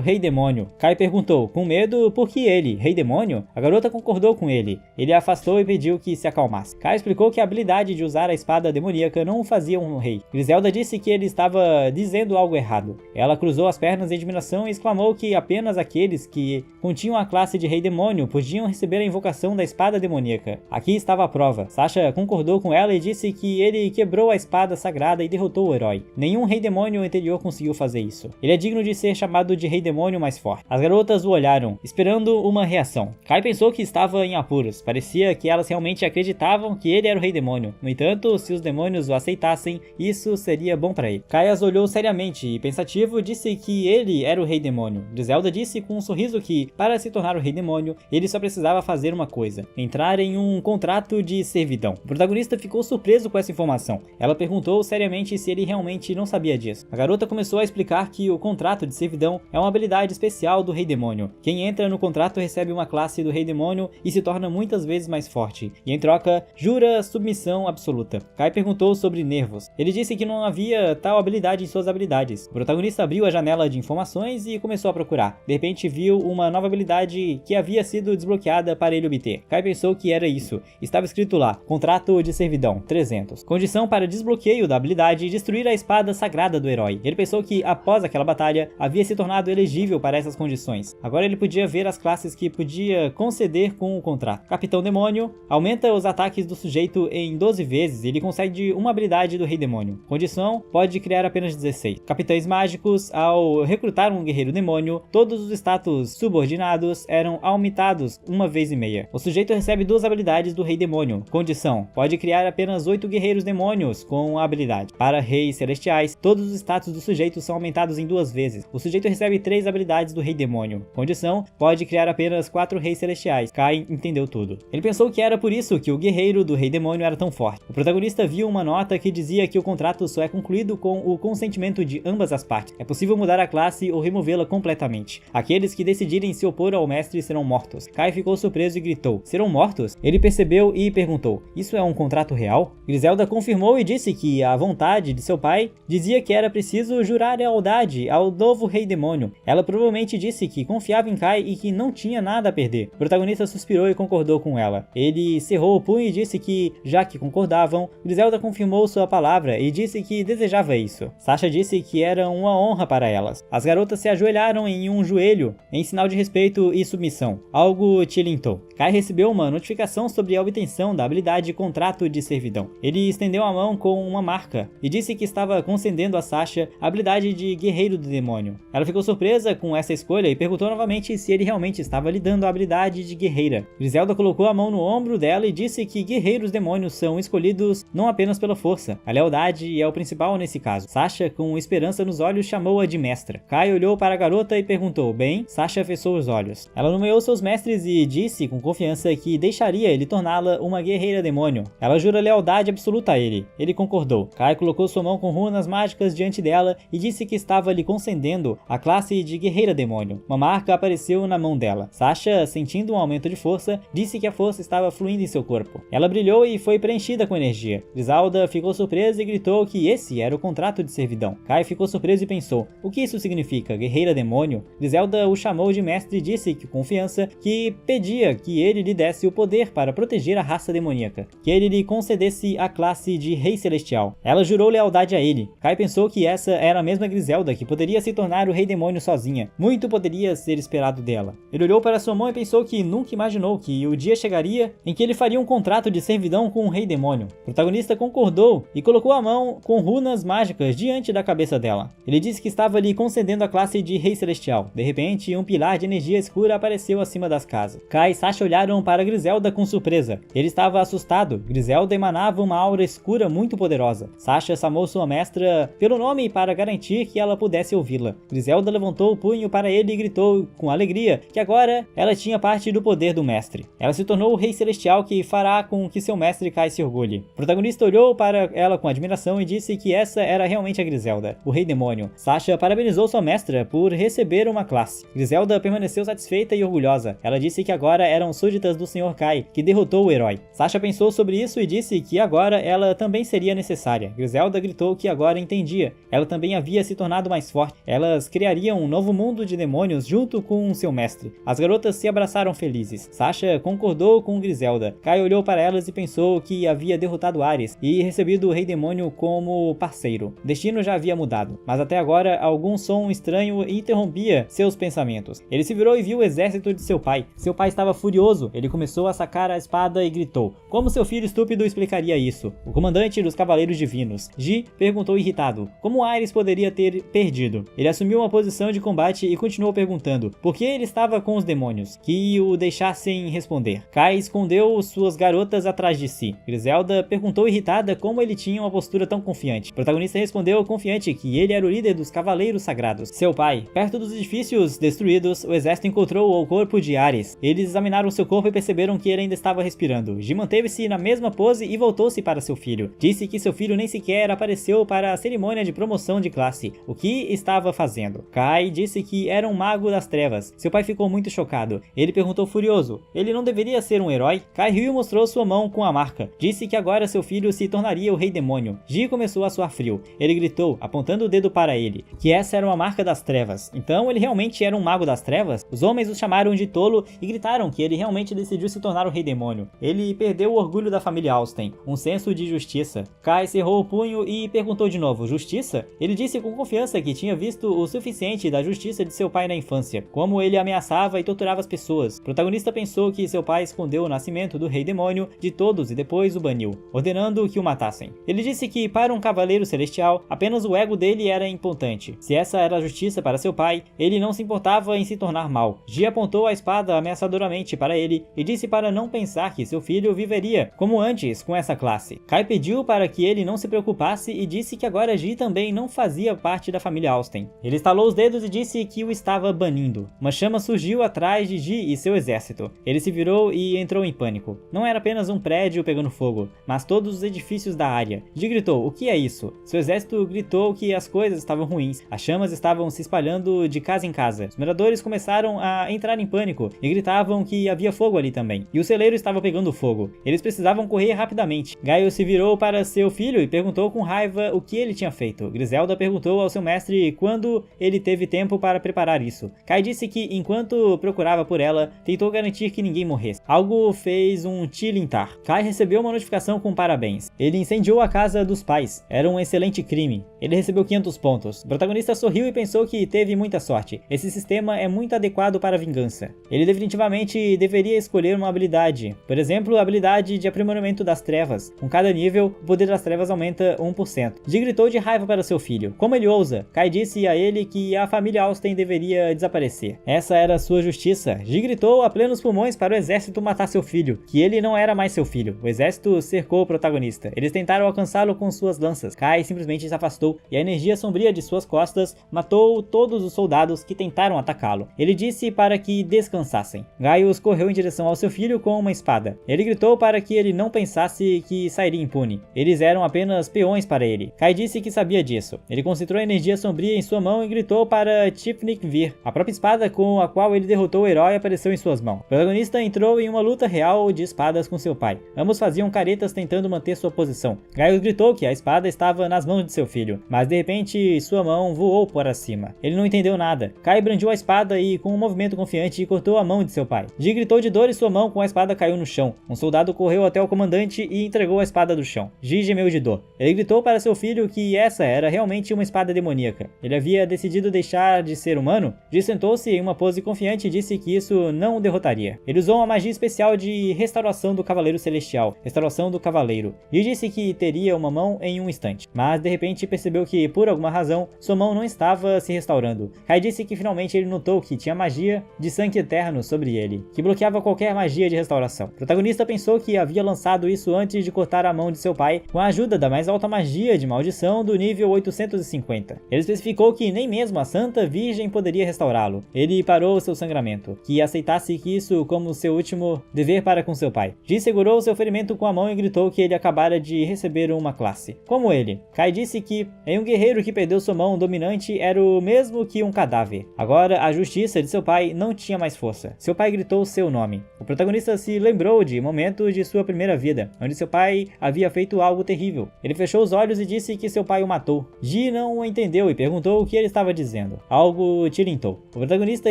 Rei Demônio. Kai perguntou, com medo, por que ele, Rei Demônio? A garota concordou com ele. Ele a afastou e pediu que se acalmasse. Kai explicou que a habilidade de usar a espada demoníaca não o fazia um rei. Griselda disse que ele estava dizendo algo errado. Ela cruzou as pernas em admiração e exclamou que apenas aqueles que continham a classe de Rei Demônio podiam receber a invocação da espada demoníaca. Aqui estava a prova. Sasha concordou com ela e disse que ele quebrou a espada sagrada e derrotou o herói. Nenhum Rei Demônio anterior conseguiu fazer isso. Ele é digno de ser chamado de Rei Demônio mais forte. As garotas o olharam, esperando uma reação. Kai pensou que estava em apuros. Parecia que elas realmente acreditavam que ele era o Rei Demônio. No entanto, se os demônios o aceitassem, isso seria bom para ele. Kai as olhou seriamente e, pensativo, disse que ele era o Rei Demônio. Griselda disse com um sorriso que, para se tornar o Rei Demônio, ele só precisava fazer uma coisa: entrar em um contrato de servidão. O protagonista ficou surpreso com essa informação. Ela perguntou seriamente se ele realmente não sabia disso. A garota começou a explicar que o contrato de servidão é uma habilidade especial do Rei Demônio. Quem entra no contrato recebe uma classe do Rei Demônio e se torna muitas vezes mais forte, e em troca, jura submissão absoluta. Kai perguntou sobre nervos. Ele disse que não havia tal habilidade em suas habilidades. O protagonista abriu a janela de informações e começou a procurar. De repente viu uma nova habilidade que havia sido desbloqueada para ele obter. Kai pensou que era isso. Estava escrito lá, contrato de servidão, 300. Condição para desbloqueio da habilidade: destruir a espada sagrada do herói. Ele pensou que, após aquela batalha, havia se tornado elegível para essas condições. Agora ele podia ver as classes que podia conceder com o contrato. Capitão Demônio: aumenta os ataques do sujeito em 12 vezes e ele concede uma habilidade do Rei Demônio. Condição: pode criar apenas 16. Capitães Mágicos: ao recrutar um guerreiro demônio, todos os status subordinados eram aumentados uma vez e meia. O sujeito recebe 2 habilidades do Rei Demônio. Condição: pode criar apenas 8 guerreiros demônios com a habilidade. Para reis celestiais, todos os status do sujeito são aumentados em 2 vezes. O sujeito recebe 3 habilidades do Rei Demônio. Condição: pode criar apenas 4 reis celestiais. Kai entendeu tudo. Ele pensou que era por isso que o guerreiro do Rei Demônio era tão forte. O protagonista viu uma nota que dizia que o contrato só é concluído com o consentimento de ambas as partes. É possível mudar a classe ou removê-la completamente. Aqueles que decidirem se opor ao mestre serão mortos. Kai ficou surpreso e gritou: serão mortos? Ele percebeu e perguntou: isso é um contrato real? Griselda confirmou e disse que a vontade de seu pai dizia que era preciso jurar lealdade ao novo Rei Demônio. Ela provavelmente disse que confiava em Kai e que não tinha nada a perder. O protagonista suspirou e concordou com ela. Ele cerrou o punho e disse que, já que concordavam, Griselda confirmou sua palavra e disse que desejava isso. Sasha disse que era uma honra para elas. As garotas se ajoelharam em um joelho, em sinal de respeito e submissão. Algo tilintou. Kai recebeu uma notificação sobre a obtenção da habilidade Contrato de Servidão. Ele estendeu a mão com uma marca e disse que estava concedendo a Sasha a habilidade de Guerreiro do Demônio. Ela ficou surpresa com essa escolha e perguntou novamente se ele realmente estava lhe dando a habilidade de Guerreira. Griselda colocou a mão no ombro dela e disse que guerreiros demônios são escolhidos não apenas pela força. A lealdade é o principal nesse caso. Sasha, com esperança nos olhos, chamou-a de mestra. Kai olhou para a garota e perguntou: bem? Sasha fechou os olhos. Ela nomeou seus mestres e disse com confiança que deixaria ele torná-la uma guerreira demônio. Ela jura lealdade absoluta a ele. Ele concordou. Kai colocou sua mão com runas mágicas diante dela e disse que estava lhe concedendo a classe de guerreira demônio. Uma marca apareceu na mão dela. Sasha, sentindo um aumento de força, disse que a força estava fluindo em seu corpo. Ela brilhou e foi preenchida com energia. Griselda ficou surpresa e gritou que esse era o contrato de servidão. Kai ficou surpreso e pensou: o que isso significa? Guerreira demônio? Griselda o chamou de mestre e disse com confiança que pedia que ele lhe desse o poder para proteger a raça demoníaca, que ele lhe concedesse a classe de Rei Celestial. Ela jurou lealdade a ele. Kai pensou que essa era a mesma Griselda que poderia se tornar o Rei Demônio sozinha. Muito poderia ser esperado dela. Ele olhou para sua mão e pensou que nunca imaginou que o dia chegaria em que ele faria um contrato de servidão com um Rei Demônio. O protagonista concordou e colocou a mão com runas mágicas diante da cabeça cabeça dela. Ele disse que estava lhe concedendo a classe de Rei Celestial. De repente, um pilar de energia escura apareceu acima das casas. Kai e Sasha olharam para Griselda com surpresa. Ele estava assustado. Griselda emanava uma aura escura muito poderosa. Sasha chamou sua mestra pelo nome para garantir que ela pudesse ouvi-la. Griselda levantou o punho para ele e gritou com alegria que agora ela tinha parte do poder do mestre. Ela se tornou o Rei Celestial que fará com que seu mestre Kai se orgulhe. O protagonista olhou para ela com admiração e disse que essa era realmente a Griselda, o Rei Demônio. Sasha parabenizou sua mestra por receber uma classe. Griselda permaneceu satisfeita e orgulhosa. Ela disse que agora eram súditas do Sr. Kai, que derrotou o herói. Sasha pensou sobre isso e disse que agora ela também seria necessária. Griselda gritou que agora entendia. Ela também havia se tornado mais forte. Elas criariam um novo mundo de demônios junto com seu mestre. As garotas se abraçaram felizes. Sasha concordou com Griselda. Kai olhou para elas e pensou que havia derrotado Ares e recebido o Rei Demônio como parceiro. O destino já havia mudado, mas até agora algum som estranho interrompia seus pensamentos. Ele se virou e viu o exército de seu pai. Seu pai estava furioso. Ele começou a sacar a espada e gritou. Como seu filho estúpido explicaria isso? O comandante dos Cavaleiros Divinos, Ji, perguntou irritado. Como Ares poderia ter perdido? Ele assumiu uma posição de combate e continuou perguntando por que ele estava com os demônios, que o deixassem responder. Kai escondeu suas garotas atrás de si. Griselda perguntou irritada como ele tinha uma postura tão confiante. O protagonista respondeu confiante que ele era o líder dos Cavaleiros Sagrados, seu pai. Perto dos edifícios destruídos, o exército encontrou o corpo de Ares. Eles examinaram seu corpo e perceberam que ele ainda estava respirando. Ji manteve-se na mesma pose e voltou-se para seu filho. Disse que seu filho nem sequer apareceu para a cerimônia de promoção de classe. O que estava fazendo? Kai disse que era um mago das trevas. Seu pai ficou muito chocado. Ele perguntou furioso. Ele não deveria ser um herói? Kai riu e mostrou sua mão com a marca. Disse que agora seu filho se tornaria o Rei Demônio. Ji começou a suar frio. Ele gritou, apontando o dedo para ele, que essa era uma marca das trevas. Então ele realmente era um mago das trevas? Os homens o chamaram de tolo e gritaram que ele realmente decidiu se tornar o Rei Demônio. Ele perdeu o orgulho da família Austen, um senso de justiça. Kai cerrou o punho e perguntou de novo, justiça? Ele disse com confiança que tinha visto o suficiente da justiça de seu pai na infância, como ele ameaçava e torturava as pessoas. O protagonista pensou que seu pai escondeu o nascimento do Rei Demônio de todos e depois o baniu, ordenando que o matassem. Ele disse que para um cavaleiro celestial, apenas o ego dele era importante. Se essa era a justiça para seu pai, ele não se importava em se tornar mal. Ji apontou a espada ameaçadoramente para ele e disse para não pensar que seu filho viveria como antes com essa classe. Kai pediu para que ele não se preocupasse e disse que agora Ji também não fazia parte da família Austen. Ele estalou os dedos e disse que o estava banindo. Uma chama surgiu atrás de Ji e seu exército. Ele se virou e entrou em pânico. Não era apenas um prédio pegando fogo, mas todos os edifícios da área. Ji gritou, o que é isso? Seu exército gritou que as coisas estavam ruins. As chamas estavam se espalhando de casa em casa. Os moradores começaram a entrar em pânico e gritavam que havia fogo ali também. E o celeiro estava pegando fogo. Eles precisavam correr rapidamente. Gaio se virou para seu filho e perguntou com raiva o que ele tinha feito. Griselda perguntou ao seu mestre quando ele teve tempo para preparar isso. Kai disse que enquanto procurava por ela, tentou garantir que ninguém morresse. Algo fez um tilintar. Kai recebeu uma notificação com parabéns. Ele incendiou a casa dos pais. Era um excelente crime. Ele recebeu 500 pontos. O protagonista sorriu e pensou que teve muita sorte. Esse sistema é muito adequado para a vingança. Ele definitivamente deveria escolher uma habilidade. Por exemplo, a habilidade de aprimoramento das trevas. Com cada nível, o poder das trevas aumenta 1%. Ji gritou de raiva para seu filho. Como ele ousa? Kai disse a ele que a família Austen deveria desaparecer. Essa era sua justiça. Ji gritou a plenos pulmões para o exército matar seu filho, que ele não era mais seu filho. O exército cercou o protagonista. Eles tentaram alcançá-lo com suas lanças. Kai simplesmente se afastou e a energia sombria de suas costas matou todos os soldados que tentaram atacá-lo. Ele disse para que descansassem. Gaius correu em direção ao seu filho com uma espada. Ele gritou para que ele não pensasse que sairia impune. Eles eram apenas peões para ele. Kai disse que sabia disso. Ele concentrou a energia sombria em sua mão e gritou para Tifnik vir. A própria espada com a qual ele derrotou o herói apareceu em suas mãos. O protagonista entrou em uma luta real de espadas com seu pai. Ambos faziam caretas tentando manter sua posição. Gaius gritou que a espada estava nas mãos de seu filho, mas de repente sua mão voou para cima. Ele não entendeu nada. Kai brandiu a espada e, com um movimento confiante, cortou a mão de seu pai. Ji gritou de dor e sua mão com a espada caiu no chão. Um soldado correu até o comandante e entregou a espada do chão. Ji gemeu de dor. Ele gritou para seu filho que essa era realmente uma espada demoníaca. Ele havia decidido deixar de ser humano? Ji sentou-se em uma pose confiante e disse que isso não o derrotaria. Ele usou uma magia especial de restauração do Cavaleiro Celestial, restauração do Cavaleiro. Ji disse que teria uma mão em um instante, mas de repente percebeu que que, por alguma razão, sua mão não estava se restaurando. Kai disse que finalmente ele notou que tinha magia de sangue eterno sobre ele, que bloqueava qualquer magia de restauração. O protagonista pensou que havia lançado isso antes de cortar a mão de seu pai com a ajuda da mais alta magia de maldição do nível 850. Ele especificou que nem mesmo a Santa Virgem poderia restaurá-lo. Ele parou seu sangramento, que aceitasse isso como seu último dever para com seu pai. Ji segurou seu ferimento com a mão e gritou que ele acabara de receber uma classe. Como ele, Kai disse que em um guerreiro que perdeu sua mão dominante era o mesmo que um cadáver. Agora a justiça de seu pai não tinha mais força. Seu pai gritou seu nome. O protagonista se lembrou de momentos de sua primeira vida, onde seu pai havia feito algo terrível. Ele fechou os olhos e disse que seu pai o matou. Ji não o entendeu e perguntou o que ele estava dizendo. Algo tilintou. O protagonista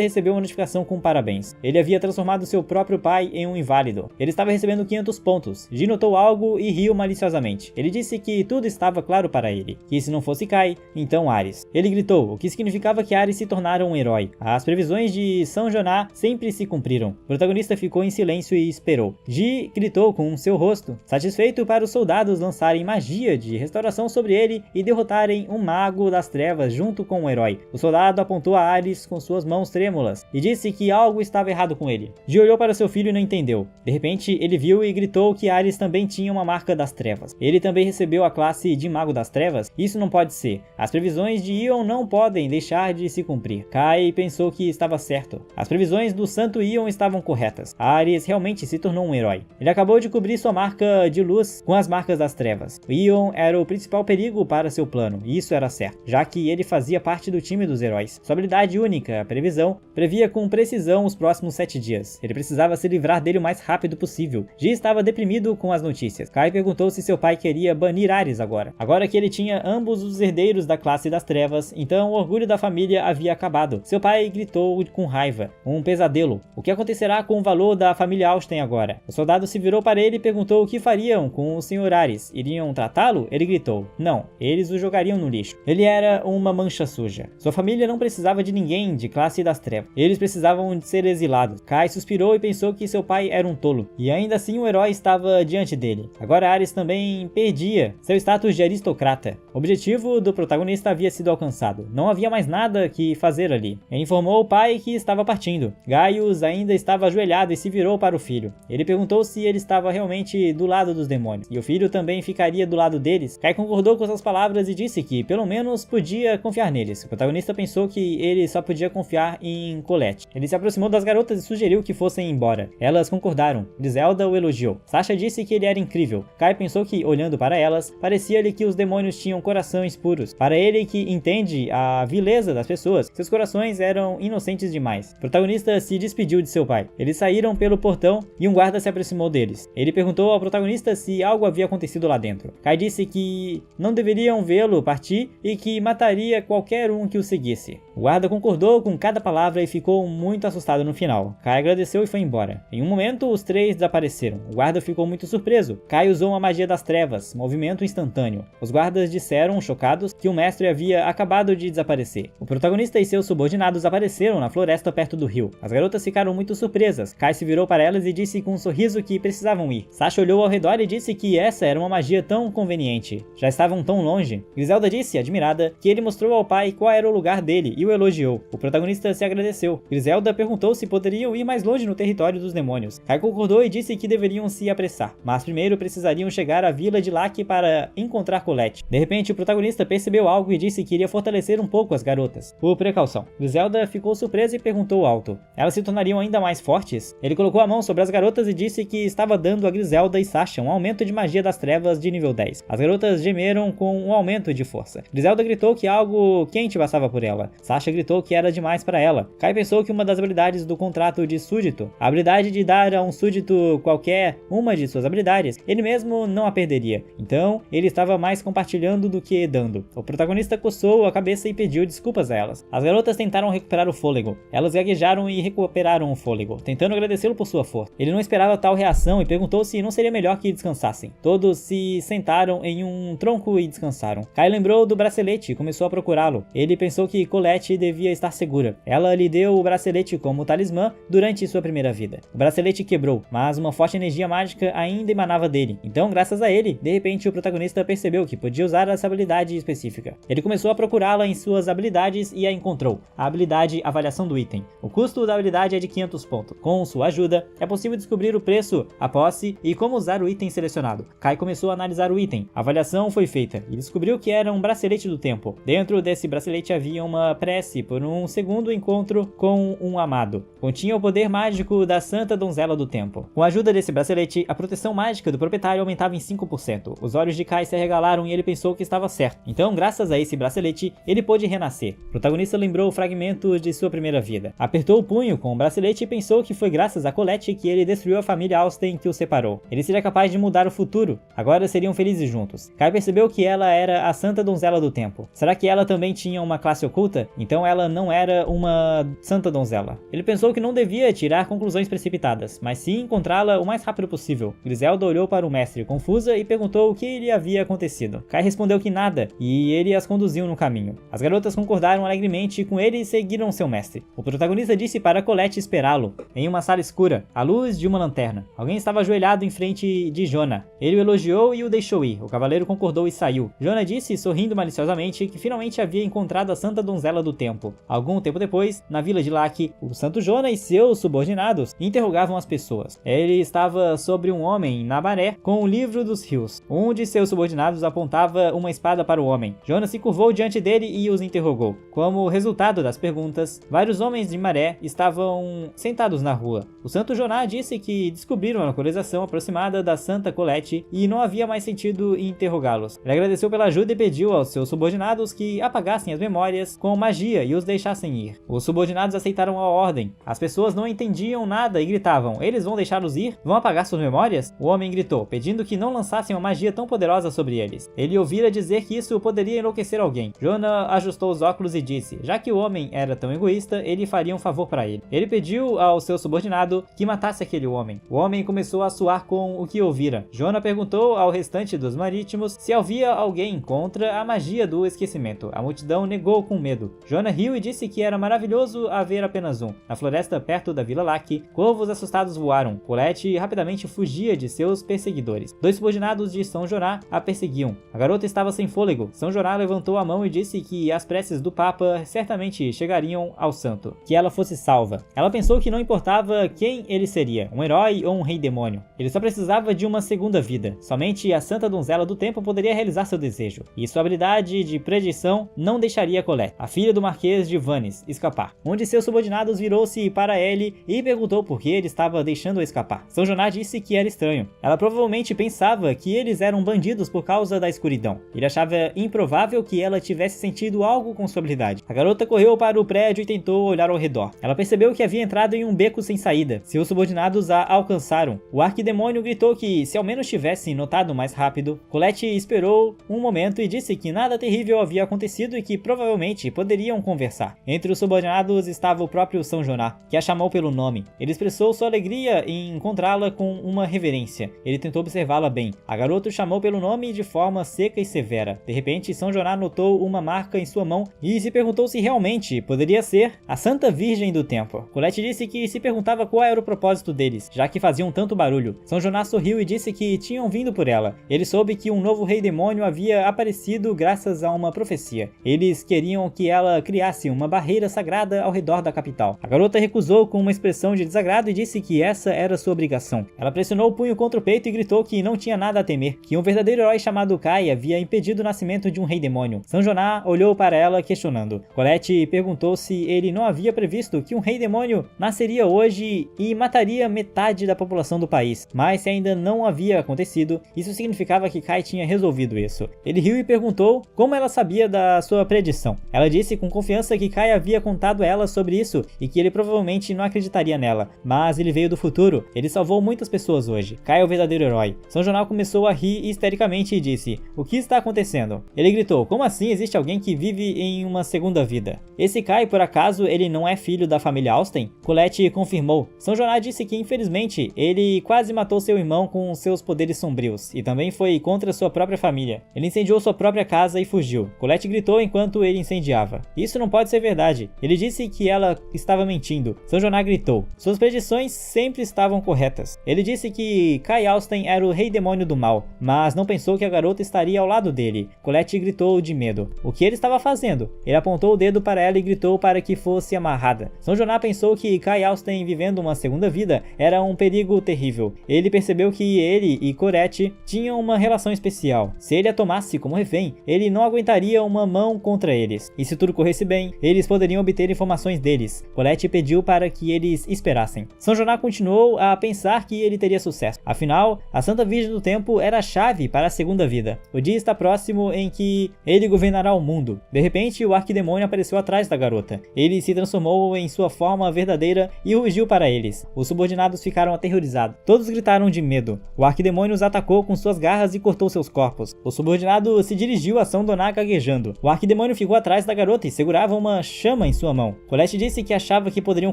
recebeu uma notificação com parabéns. Ele havia transformado seu próprio pai em um inválido. Ele estava recebendo 500 pontos. Ji notou algo e riu maliciosamente. Ele disse que tudo estava claro para ele, que se não fosse Kai, então Ares. Ele gritou, o que significava que Ares se tornara um herói. As previsões de São Joná sempre se cumpriram. O protagonista ficou em silêncio e esperou. Ji gritou com seu rosto, satisfeito para os soldados lançarem magia de restauração sobre ele e derrotarem um mago das trevas junto com o herói. O soldado apontou a Ares com suas mãos trêmulas e disse que algo estava errado com ele. Ji olhou para seu filho e não entendeu. De repente, ele viu e gritou que Ares também tinha uma marca das trevas. Ele também recebeu a classe de mago das trevas? Isso não pode ser. As previsões de Ion não podem deixar de se cumprir. Kai pensou que estava certo. As previsões do santo Ion estavam corretas. Ares realmente se tornou um herói. Ele acabou de cobrir sua marca de luz com as marcas das trevas. O Ion era o principal perigo para seu plano, e isso era certo, já que ele fazia parte do time dos heróis. Sua habilidade única, a previsão, previa com precisão os próximos 7 dias. Ele precisava se livrar dele o mais rápido possível. Ji estava deprimido com as notícias. Kai perguntou se seu pai queria banir Ares agora. Agora que ele tinha ambos os herdeiros da classe das trevas, então o orgulho da família havia acabado. Seu pai gritou com raiva. Um pesadelo. O que acontecerá com o valor da família Austen agora? O soldado se virou para ele e perguntou o que fariam com o Sr. Ares. Iriam tratá-lo? Ele gritou. Não, eles o jogariam no lixo. Ele era uma mancha suja. Sua família não precisava de ninguém de classe das trevas. Eles precisavam de ser exilados. Kai suspirou e pensou que seu pai era um tolo. E ainda assim o herói estava diante dele. Agora Ares também perdia seu status de aristocrata. O objetivo do protagonista havia sido alcançado. Não havia mais nada que fazer ali. Ele informou o pai que estava partindo. Gaius ainda estava ajoelhado e se virou para o filho. Ele perguntou se ele estava realmente do lado dos demônios. E o filho também ficaria do lado deles. Kai concordou com suas palavras e disse que, pelo menos, podia confiar neles. O protagonista pensou que ele só podia confiar em Colette. Ele se aproximou das garotas e sugeriu que fossem embora. Elas concordaram. Griselda o elogiou. Sasha disse que ele era incrível. Kai pensou que, olhando para elas, parecia-lhe que os demônios tinham corações puros. Para ele, que entende a vileza das pessoas, seus corações eram inocentes demais. O protagonista se despediu de seu pai. Eles saíram pelo portão e um guarda se aproximou deles. Ele perguntou ao protagonista se algo havia acontecido lá dentro. Kai disse que não deveriam vê-lo partir e que mataria qualquer um que o seguisse. O guarda concordou com cada palavra e ficou muito assustado no final. Kai agradeceu e foi embora. Em um momento, os três desapareceram. O guarda ficou muito surpreso. Kai usou uma magia das trevas, movimento instantâneo. Os guardas disseram, chocados, que o mestre havia acabado de desaparecer. O protagonista e seus subordinados apareceram na floresta perto do rio. As garotas ficaram muito surpresas. Kai se virou para elas e disse com um sorriso que precisavam ir. Sasha olhou ao redor e disse que essa era uma magia tão conveniente. Já estavam tão longe. Griselda disse, admirada, que ele mostrou ao pai qual era o lugar dele e o elogiou. O protagonista se agradeceu. Griselda perguntou se poderiam ir mais longe no território dos demônios. Kai concordou e disse que deveriam se apressar, mas primeiro precisariam chegar à vila de Lac para encontrar Colette. De repente, o protagonista percebeu algo e disse que iria fortalecer um pouco as garotas. Por precaução. Griselda ficou surpresa e perguntou alto. Elas se tornariam ainda mais fortes? Ele colocou a mão sobre as garotas e disse que estava dando a Griselda e Sasha um aumento de magia das trevas de nível 10. As garotas gemeram com um aumento de força. Griselda gritou que algo quente passava por ela. Sasha gritou que era demais para ela. Kai pensou que uma das habilidades do contrato de súdito, a habilidade de dar a um súdito qualquer uma de suas habilidades, ele mesmo não a perderia. Então, ele estava mais compartilhando do que dando. O protagonista coçou a cabeça e pediu desculpas a elas. As garotas tentaram recuperar o fôlego. Elas gaguejaram e recuperaram o fôlego, tentando agradecê-lo por sua força. Ele não esperava tal reação e perguntou se não seria melhor que descansassem. Todos se sentaram em um tronco e descansaram. Kai lembrou do bracelete e começou a procurá-lo. Ele pensou que Colette devia estar segura. Ela lhe deu o bracelete como talismã durante sua primeira vida. O bracelete quebrou, mas uma forte energia mágica ainda emanava dele. Então, graças a ele, de repente o protagonista percebeu que podia usar as habilidades específica. Ele começou a procurá-la em suas habilidades e a encontrou. A habilidade Avaliação do Item. O custo da habilidade é de 500 pontos. Com sua ajuda, é possível descobrir o preço, a posse e como usar o item selecionado. Kai começou a analisar o item. A avaliação foi feita e descobriu que era um bracelete do tempo. Dentro desse bracelete havia uma prece por um segundo encontro com um amado. Continha o poder mágico da Santa Donzela do Tempo. Com a ajuda desse bracelete, a proteção mágica do proprietário aumentava em 5%. Os olhos de Kai se arregalaram e ele pensou que estava certo. Então, graças a esse bracelete, ele pôde renascer. O protagonista lembrou fragmentos de sua primeira vida. Apertou o punho com o bracelete e pensou que foi graças a Colette que ele destruiu a família Austen que o separou. Ele seria capaz de mudar o futuro. Agora seriam felizes juntos. Kai percebeu que ela era a Santa Donzela do Tempo. Será que ela também tinha uma classe oculta? Então ela não era uma Santa Donzela. Ele pensou que não devia tirar conclusões precipitadas, mas sim encontrá-la o mais rápido possível. Griselda olhou para o mestre confusa e perguntou o que lhe havia acontecido. Kai respondeu que nada, e ele as conduziu no caminho. As garotas concordaram alegremente com ele e seguiram seu mestre. O protagonista disse para Colette esperá-lo, em uma sala escura, à luz de uma lanterna. Alguém estava ajoelhado em frente de Jonah. Ele o elogiou e o deixou ir. O cavaleiro concordou e saiu. Jonah disse, sorrindo maliciosamente, que finalmente havia encontrado a Santa Donzela do Tempo. Algum tempo depois, na vila de Lac, o Santo Jonah e seus subordinados interrogavam as pessoas. Ele estava sobre um homem na maré com o livro dos rios. Um de seus subordinados apontava uma espada para o homem. Jonah se curvou diante dele e os interrogou. Como resultado das perguntas, vários homens de maré estavam sentados na rua. O Santo Jonah disse que descobriram a localização aproximada da Santa Colette e não havia mais sentido em interrogá-los. Ele agradeceu pela ajuda e pediu aos seus subordinados que apagassem as memórias com magia e os deixassem ir. Os subordinados aceitaram a ordem. As pessoas não entendiam nada e gritavam: eles vão deixá-los ir? Vão apagar suas memórias? O homem gritou, pedindo que não lançassem uma magia tão poderosa sobre eles. Ele ouvira dizer que isso poderia enlouquecer alguém. Jonah ajustou os óculos e disse, já que o homem era tão egoísta, ele faria um favor para ele. Ele pediu ao seu subordinado que matasse aquele homem. O homem começou a suar com o que ouvira. Jonah perguntou ao restante dos marítimos se havia alguém contra a magia do esquecimento. A multidão negou com medo. Jonah riu e disse que era maravilhoso haver apenas um. Na floresta perto da Vila Lac, corvos assustados voaram. Colette rapidamente fugia de seus perseguidores. Dois subordinados de São Jorá a perseguiam. A garota estava sem fôlego. São Jorá levantou a mão e disse que as preces do Papa certamente chegariam ao santo. Que ela fosse salva. Ela pensou que não importava quem ele seria, um herói ou um rei demônio. Ele só precisava de uma segunda vida. Somente a Santa Donzela do Tempo poderia realizar seu desejo. E sua habilidade de predição não deixaria Colette, a filha do Marquês de Vannes, escapar. Um de seus subordinados virou-se para ele e perguntou por que ele estava deixando-a escapar. São Jorá disse que era estranho. Ela provavelmente pensava que eles eram bandidos por causa da escuridão. Ele achava improvável que ela tivesse sentido algo com sua habilidade. A garota correu para o prédio e tentou olhar ao redor. Ela percebeu que havia entrado em um beco sem saída. Seus subordinados a alcançaram. O arquidemônio gritou que se ao menos tivessem notado mais rápido. Colette esperou um momento e disse que nada terrível havia acontecido e que provavelmente poderiam conversar. Entre os subordinados estava o próprio São Jorá, que a chamou pelo nome. Ele expressou sua alegria em encontrá-la com uma reverência. Ele tentou observá-la bem. A garota o chamou pelo nome de forma seca e severa. De repente, São Jorá notou uma marca em sua mão e se perguntou se realmente poderia ser a Santa Virgem do Tempo. Colette disse que se perguntava qual era o propósito deles, já que faziam tanto barulho. São Jorá sorriu e disse que tinham vindo por ela. Ele soube que um novo rei demônio havia aparecido graças a uma profecia. Eles queriam que ela criasse uma barreira sagrada ao redor da capital. A garota recusou com uma expressão de desagrado e disse que essa era sua obrigação. Ela pressionou o punho contra o peito e gritou que não tinha nada a temer, que um verdadeiro herói chamado Kai havia impedido o nascimento de um rei demônio. São Jorá olhou para ela questionando. Colette perguntou se ele não havia previsto que um rei demônio nasceria hoje e mataria metade da população do país, mas se ainda não havia acontecido, isso significava que Kai tinha resolvido isso. Ele riu e perguntou como ela sabia da sua predição. Ela disse com confiança que Kai havia contado a ela sobre isso e que ele provavelmente não acreditaria nela, mas ele veio do futuro. Ele salvou muitas pessoas hoje. Kai é o verdadeiro herói. São Jornal começou a rir histericamente e disse: o que está acontecendo? Ele gritou: como assim existe alguém que vive em uma segunda vida? Esse Kai, por acaso, ele não é filho da família Austen? Colette confirmou. São Jornal disse que infelizmente ele quase matou seu irmão com seus poderes sombrios e também foi contra sua própria família. Ele incendiou sua própria casa e fugiu. Colette gritou enquanto ele incendiava: isso não pode ser verdade. Ele disse que ela estava mentindo. São Jornal gritou: suas predições sempre estavam corretas. Ele disse que Kai Austen era o rei demônio do mal, mas não pensou que a garota estaria ao lado dele. Colette Colette gritou de medo. O que ele estava fazendo? Ele apontou o dedo para ela e gritou para que fosse amarrada. São Jonas pensou que Kai Austen vivendo uma segunda vida era um perigo terrível. Ele percebeu que ele e Colette tinham uma relação especial. Se ele a tomasse como refém, ele não aguentaria uma mão contra eles. E se tudo corresse bem, eles poderiam obter informações deles. Colette pediu para que eles esperassem. São Jonas continuou a pensar que ele teria sucesso. Afinal, a Santa Virgem do Tempo era a chave para a segunda vida. O dia está próximo em que ele governará o mundo. De repente, o arquidemônio apareceu atrás da garota. Ele se transformou em sua forma verdadeira e rugiu para eles. Os subordinados ficaram aterrorizados. Todos gritaram de medo. O arquidemônio os atacou com suas garras e cortou seus corpos. O subordinado se dirigiu a São Donat gaguejando. O arquidemônio ficou atrás da garota e segurava uma chama em sua mão. Colette disse que achava que poderiam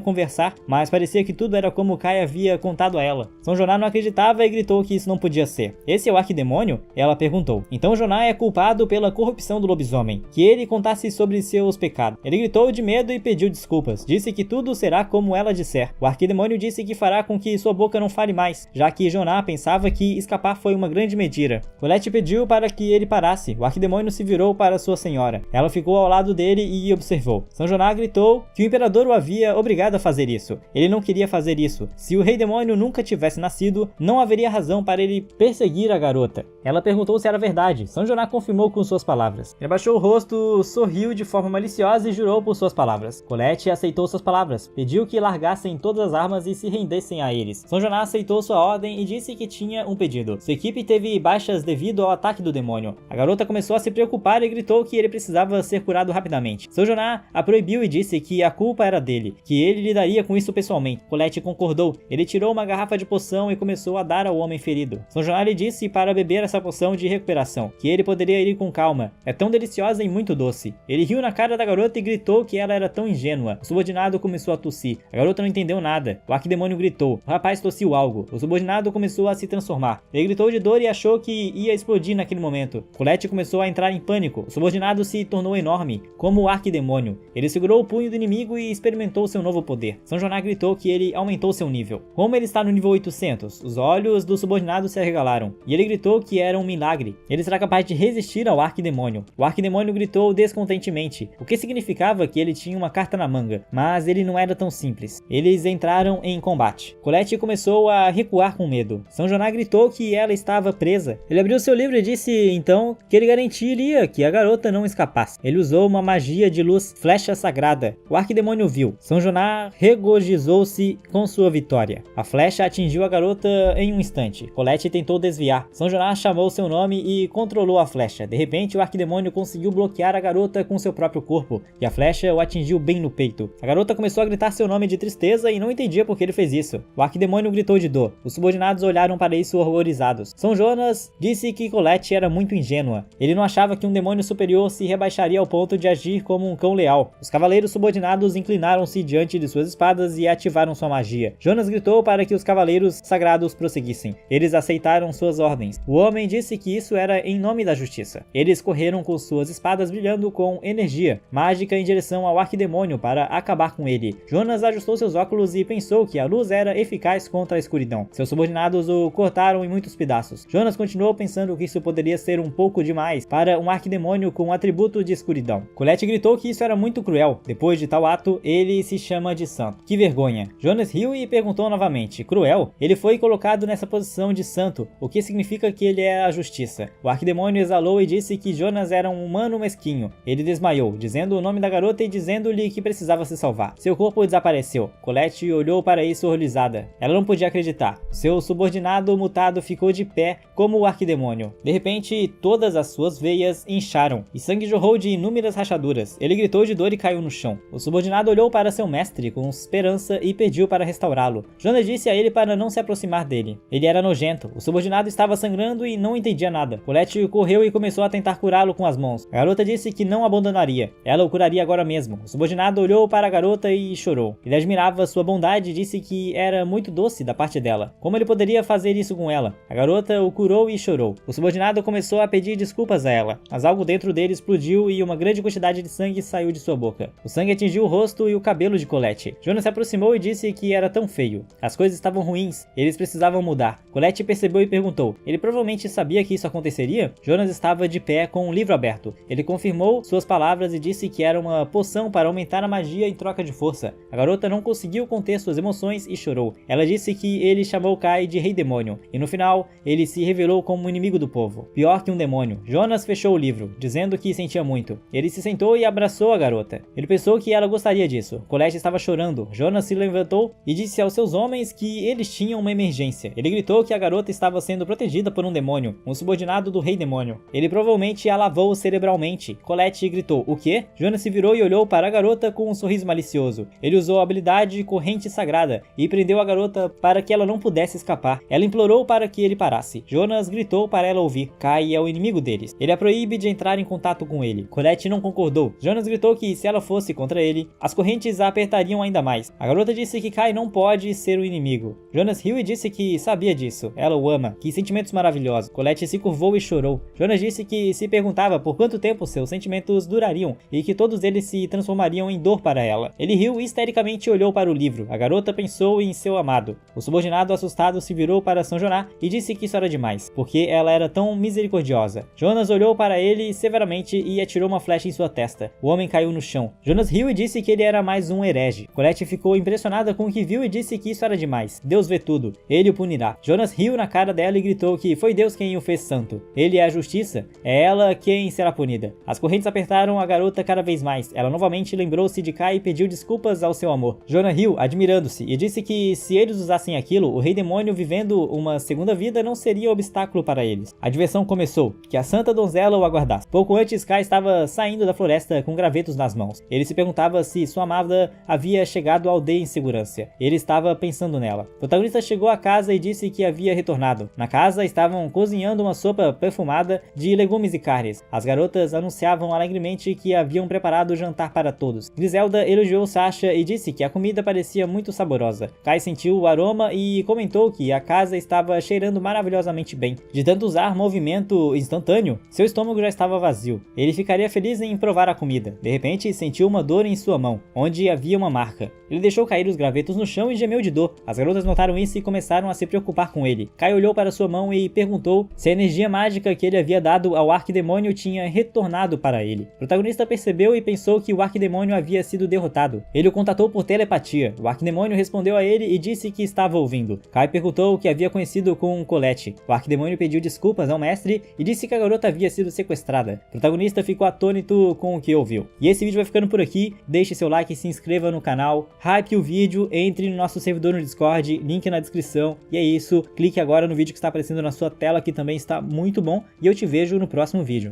conversar, mas parecia que tudo era como Kai havia contado a ela. São Jonas não acreditava e gritou que isso não podia ser. Esse é o arquidemônio? Ela perguntou. Então Jonas é culpado pela corrupção do lobisomem. Que ele contasse sobre seus pecados. Ele gritou de medo e pediu desculpas. Disse que tudo será como ela disser. O arquidemônio disse que fará com que sua boca não fale mais, já que Jonas pensava que escapar foi uma grande mentira. Colette pediu para que ele parasse. O arquidemônio se virou para sua senhora. Ela ficou ao lado dele e observou. São Jonas gritou que o imperador o havia obrigado a fazer isso. Ele não queria fazer isso. Se o rei demônio nunca tivesse nascido, não haveria razão para ele perseguir a garota. Ela perguntou se era verdade. São Jonas confirmou com suas palavras. Ele abaixou o rosto, sorriu de forma maliciosa e jurou por suas palavras. Colette aceitou suas palavras. Pediu que largassem todas as armas e se rendessem a eles. São Jonas aceitou sua ordem e disse que tinha um pedido. Sua equipe teve baixas devido ao ataque do demônio. A garota começou a se preocupar e gritou que ele precisava ser curado rapidamente. São Jonas a proibiu e disse que a culpa era dele, que ele lidaria com isso pessoalmente. Colette concordou. Ele tirou uma garrafa de poção e começou a dar ao homem ferido. São Jonas lhe disse para beber essa poção de recuperação, que ele poderia ir com calma. É tão deliciosa e muito doce. Ele riu na cara da garota e gritou que ela era tão ingênua. O subordinado começou a tossir. A garota não entendeu nada. O arquidemônio gritou. O rapaz tossiu algo. O subordinado começou a se transformar. Ele gritou de dor e achou que ia explodir naquele momento. Colette começou a entrar em pânico. O subordinado se tornou enorme, como o arquidemônio. Ele segurou o punho do inimigo e experimentou seu novo poder. São Jonas gritou que ele aumentou seu nível. Como ele está no nível 800, os olhos do subordinado se arregalaram. E ele gritou que era um milagre. Ele será capaz de resistir ao arquidemônio. O arquidemônio gritou descontentemente, o que significava que ele tinha uma carta na manga. Mas ele não era tão simples. Eles entraram em combate. Colette começou a recuar com medo. São Jonas gritou que ela estava presa. Ele abriu seu livro e disse então que ele garantiria que a garota não escapasse. Ele usou uma magia de luz flecha sagrada. O arquidemônio viu. São Jonas regozijou-se com sua vitória. A flecha atingiu a garota em um instante. Colette tentou desviar. São Jonas chamou seu nome e controlou a flecha. De repente, o arquidemônio conseguiu bloquear a garota com seu próprio corpo, e a flecha o atingiu bem no peito. A garota começou a gritar seu nome de tristeza e não entendia por que ele fez isso. O arquidemônio gritou de dor. Os subordinados olharam para isso horrorizados. São Jonas disse que Colette era muito ingênua. Ele não achava que um demônio superior se rebaixaria ao ponto de agir como um cão leal. Os cavaleiros subordinados inclinaram-se diante de suas espadas e ativaram sua magia. Jonas gritou para que os cavaleiros sagrados prosseguissem. Eles aceitaram suas ordens. O homem disse que isso era em nome da justiça. Eles correram com suas espadas brilhando com energia mágica em direção ao arquidemônio para acabar com ele. Jonas ajustou seus óculos e pensou que a luz era eficaz contra a escuridão. Seus subordinados o cortaram em muitos pedaços. Jonas continuou pensando que isso poderia ser um pouco demais para um arquidemônio com um atributo de escuridão. Colette gritou que isso era muito cruel. Depois de tal ato, ele se chama de santo. Que vergonha. Jonas riu e perguntou novamente. Cruel? Ele foi colocado nessa posição de santo, o que significa que ele é a justiça. O arquidemônio exalou e disse que Jonas era um humano mesquinho. Ele desmaiou, dizendo o nome da garota e dizendo-lhe que precisava se salvar. Seu corpo desapareceu. Colette olhou para isso horrorizada. Ela não podia acreditar. Seu subordinado mutado ficou de pé como o arquidemônio. De repente, todas as suas veias incharam e sangue jorrou de inúmeras rachaduras. Ele gritou de dor e caiu no chão. O subordinado olhou para seu mestre com esperança e pediu para restaurá-lo. Jonas disse a ele para não se aproximar dele. Ele era nojento. O subordinado estava sangrando e não entendia nada. Colette correu e começou a tentar curá-lo com as mãos. A garota disse que não abandonaria. Ela o curaria agora mesmo. O subordinado olhou para a garota e chorou. Ele admirava sua bondade e disse que era muito doce da parte dela. Como ele poderia fazer isso com ela? A garota o curou e chorou. O subordinado começou a pedir desculpas a ela, mas algo dentro dele explodiu e uma grande quantidade de sangue saiu de sua boca. O sangue atingiu o rosto e o cabelo de Colette. Jonas se aproximou e disse que era tão feio. As coisas estavam ruins. Eles precisavam mudar. Colette percebeu e perguntou. Ele provavelmente sabia que isso aconteceria? Jonas estava estava de pé com um livro aberto. Ele confirmou suas palavras e disse que era uma poção para aumentar a magia em troca de força. A garota não conseguiu conter suas emoções e chorou. Ela disse que ele chamou Kai de Rei Demônio, e no final, ele se revelou como um inimigo do povo. Pior que um demônio. Jonas fechou o livro, dizendo que sentia muito. Ele se sentou e abraçou a garota. Ele pensou que ela gostaria disso. Colette estava chorando. Jonas se levantou e disse aos seus homens que eles tinham uma emergência. Ele gritou que a garota estava sendo protegida por um demônio, um subordinado do Rei Demônio. Ele provavelmente a lavou cerebralmente. Colette gritou, o quê? Jonas se virou e olhou para a garota com um sorriso malicioso. Ele usou a habilidade Corrente Sagrada e prendeu a garota para que ela não pudesse escapar. Ela implorou para que ele parasse. Jonas gritou para ela ouvir. Kai é o inimigo deles. Ele a proíbe de entrar em contato com ele. Colette não concordou. Jonas gritou que se ela fosse contra ele, as correntes a apertariam ainda mais. A garota disse que Kai não pode ser o inimigo. Jonas riu e disse que sabia disso. Ela o ama. Que sentimentos maravilhosos. Colette se curvou e chorou. Jonas disse que se perguntava por quanto tempo seus sentimentos durariam e que todos eles se transformariam em dor para ela. Ele riu e histericamente olhou para o livro. A garota pensou em seu amado. O subordinado assustado se virou para São Joná e disse que isso era demais, porque ela era tão misericordiosa. Jonas olhou para ele severamente e atirou uma flecha em sua testa. O homem caiu no chão. Jonas riu e disse que ele era mais um herege. Colette ficou impressionada com o que viu e disse que isso era demais. Deus vê tudo. Ele o punirá. Jonas riu na cara dela e gritou que foi Deus quem o fez santo. Ele é a justiça. É ela quem será punida. As correntes apertaram a garota cada vez mais. Ela novamente lembrou-se de Kai e pediu desculpas ao seu amor. Jonas riu, admirando-se, e disse que se eles usassem aquilo, o Rei Demônio vivendo uma segunda vida não seria obstáculo para eles. A diversão começou. Que a Santa Donzela o aguardasse. Pouco antes, Kai estava saindo da floresta com gravetos nas mãos. Ele se perguntava se sua amada havia chegado à aldeia em segurança. Ele estava pensando nela. O protagonista chegou à casa e disse que havia retornado. Na casa estavam cozinhando uma sopa perfumada de legumes e carnes. As garotas anunciavam alegremente que haviam preparado o jantar para todos. Griselda elogiou Sasha e disse que a comida parecia muito saborosa. Kai sentiu o aroma e comentou que a casa estava cheirando maravilhosamente bem. De tanto usar movimento instantâneo, seu estômago já estava vazio. Ele ficaria feliz em provar a comida. De repente, sentiu uma dor em sua mão, onde havia uma marca. Ele deixou cair os gravetos no chão e gemeu de dor. As garotas notaram isso e começaram a se preocupar com ele. Kai olhou para sua mão e perguntou se a energia mágica que ele havia dado ao arquidemônio tinha retornado para ele. O protagonista percebeu e pensou que o arquidemônio havia sido derrotado. Ele o contatou por telepatia. O arquidemônio respondeu a ele e disse que estava ouvindo. Kai perguntou o que havia conhecido com Colette. O arquidemônio pediu desculpas ao mestre e disse que a garota havia sido sequestrada. O protagonista ficou atônito com o que ouviu. E esse vídeo vai ficando por aqui. Deixe seu like e se inscreva no canal. Hype o vídeo, entre no nosso servidor no Discord, link na descrição. E é isso, clique agora no vídeo que está aparecendo na sua tela, que também está muito bom. E eu te vejo no próximo vídeo.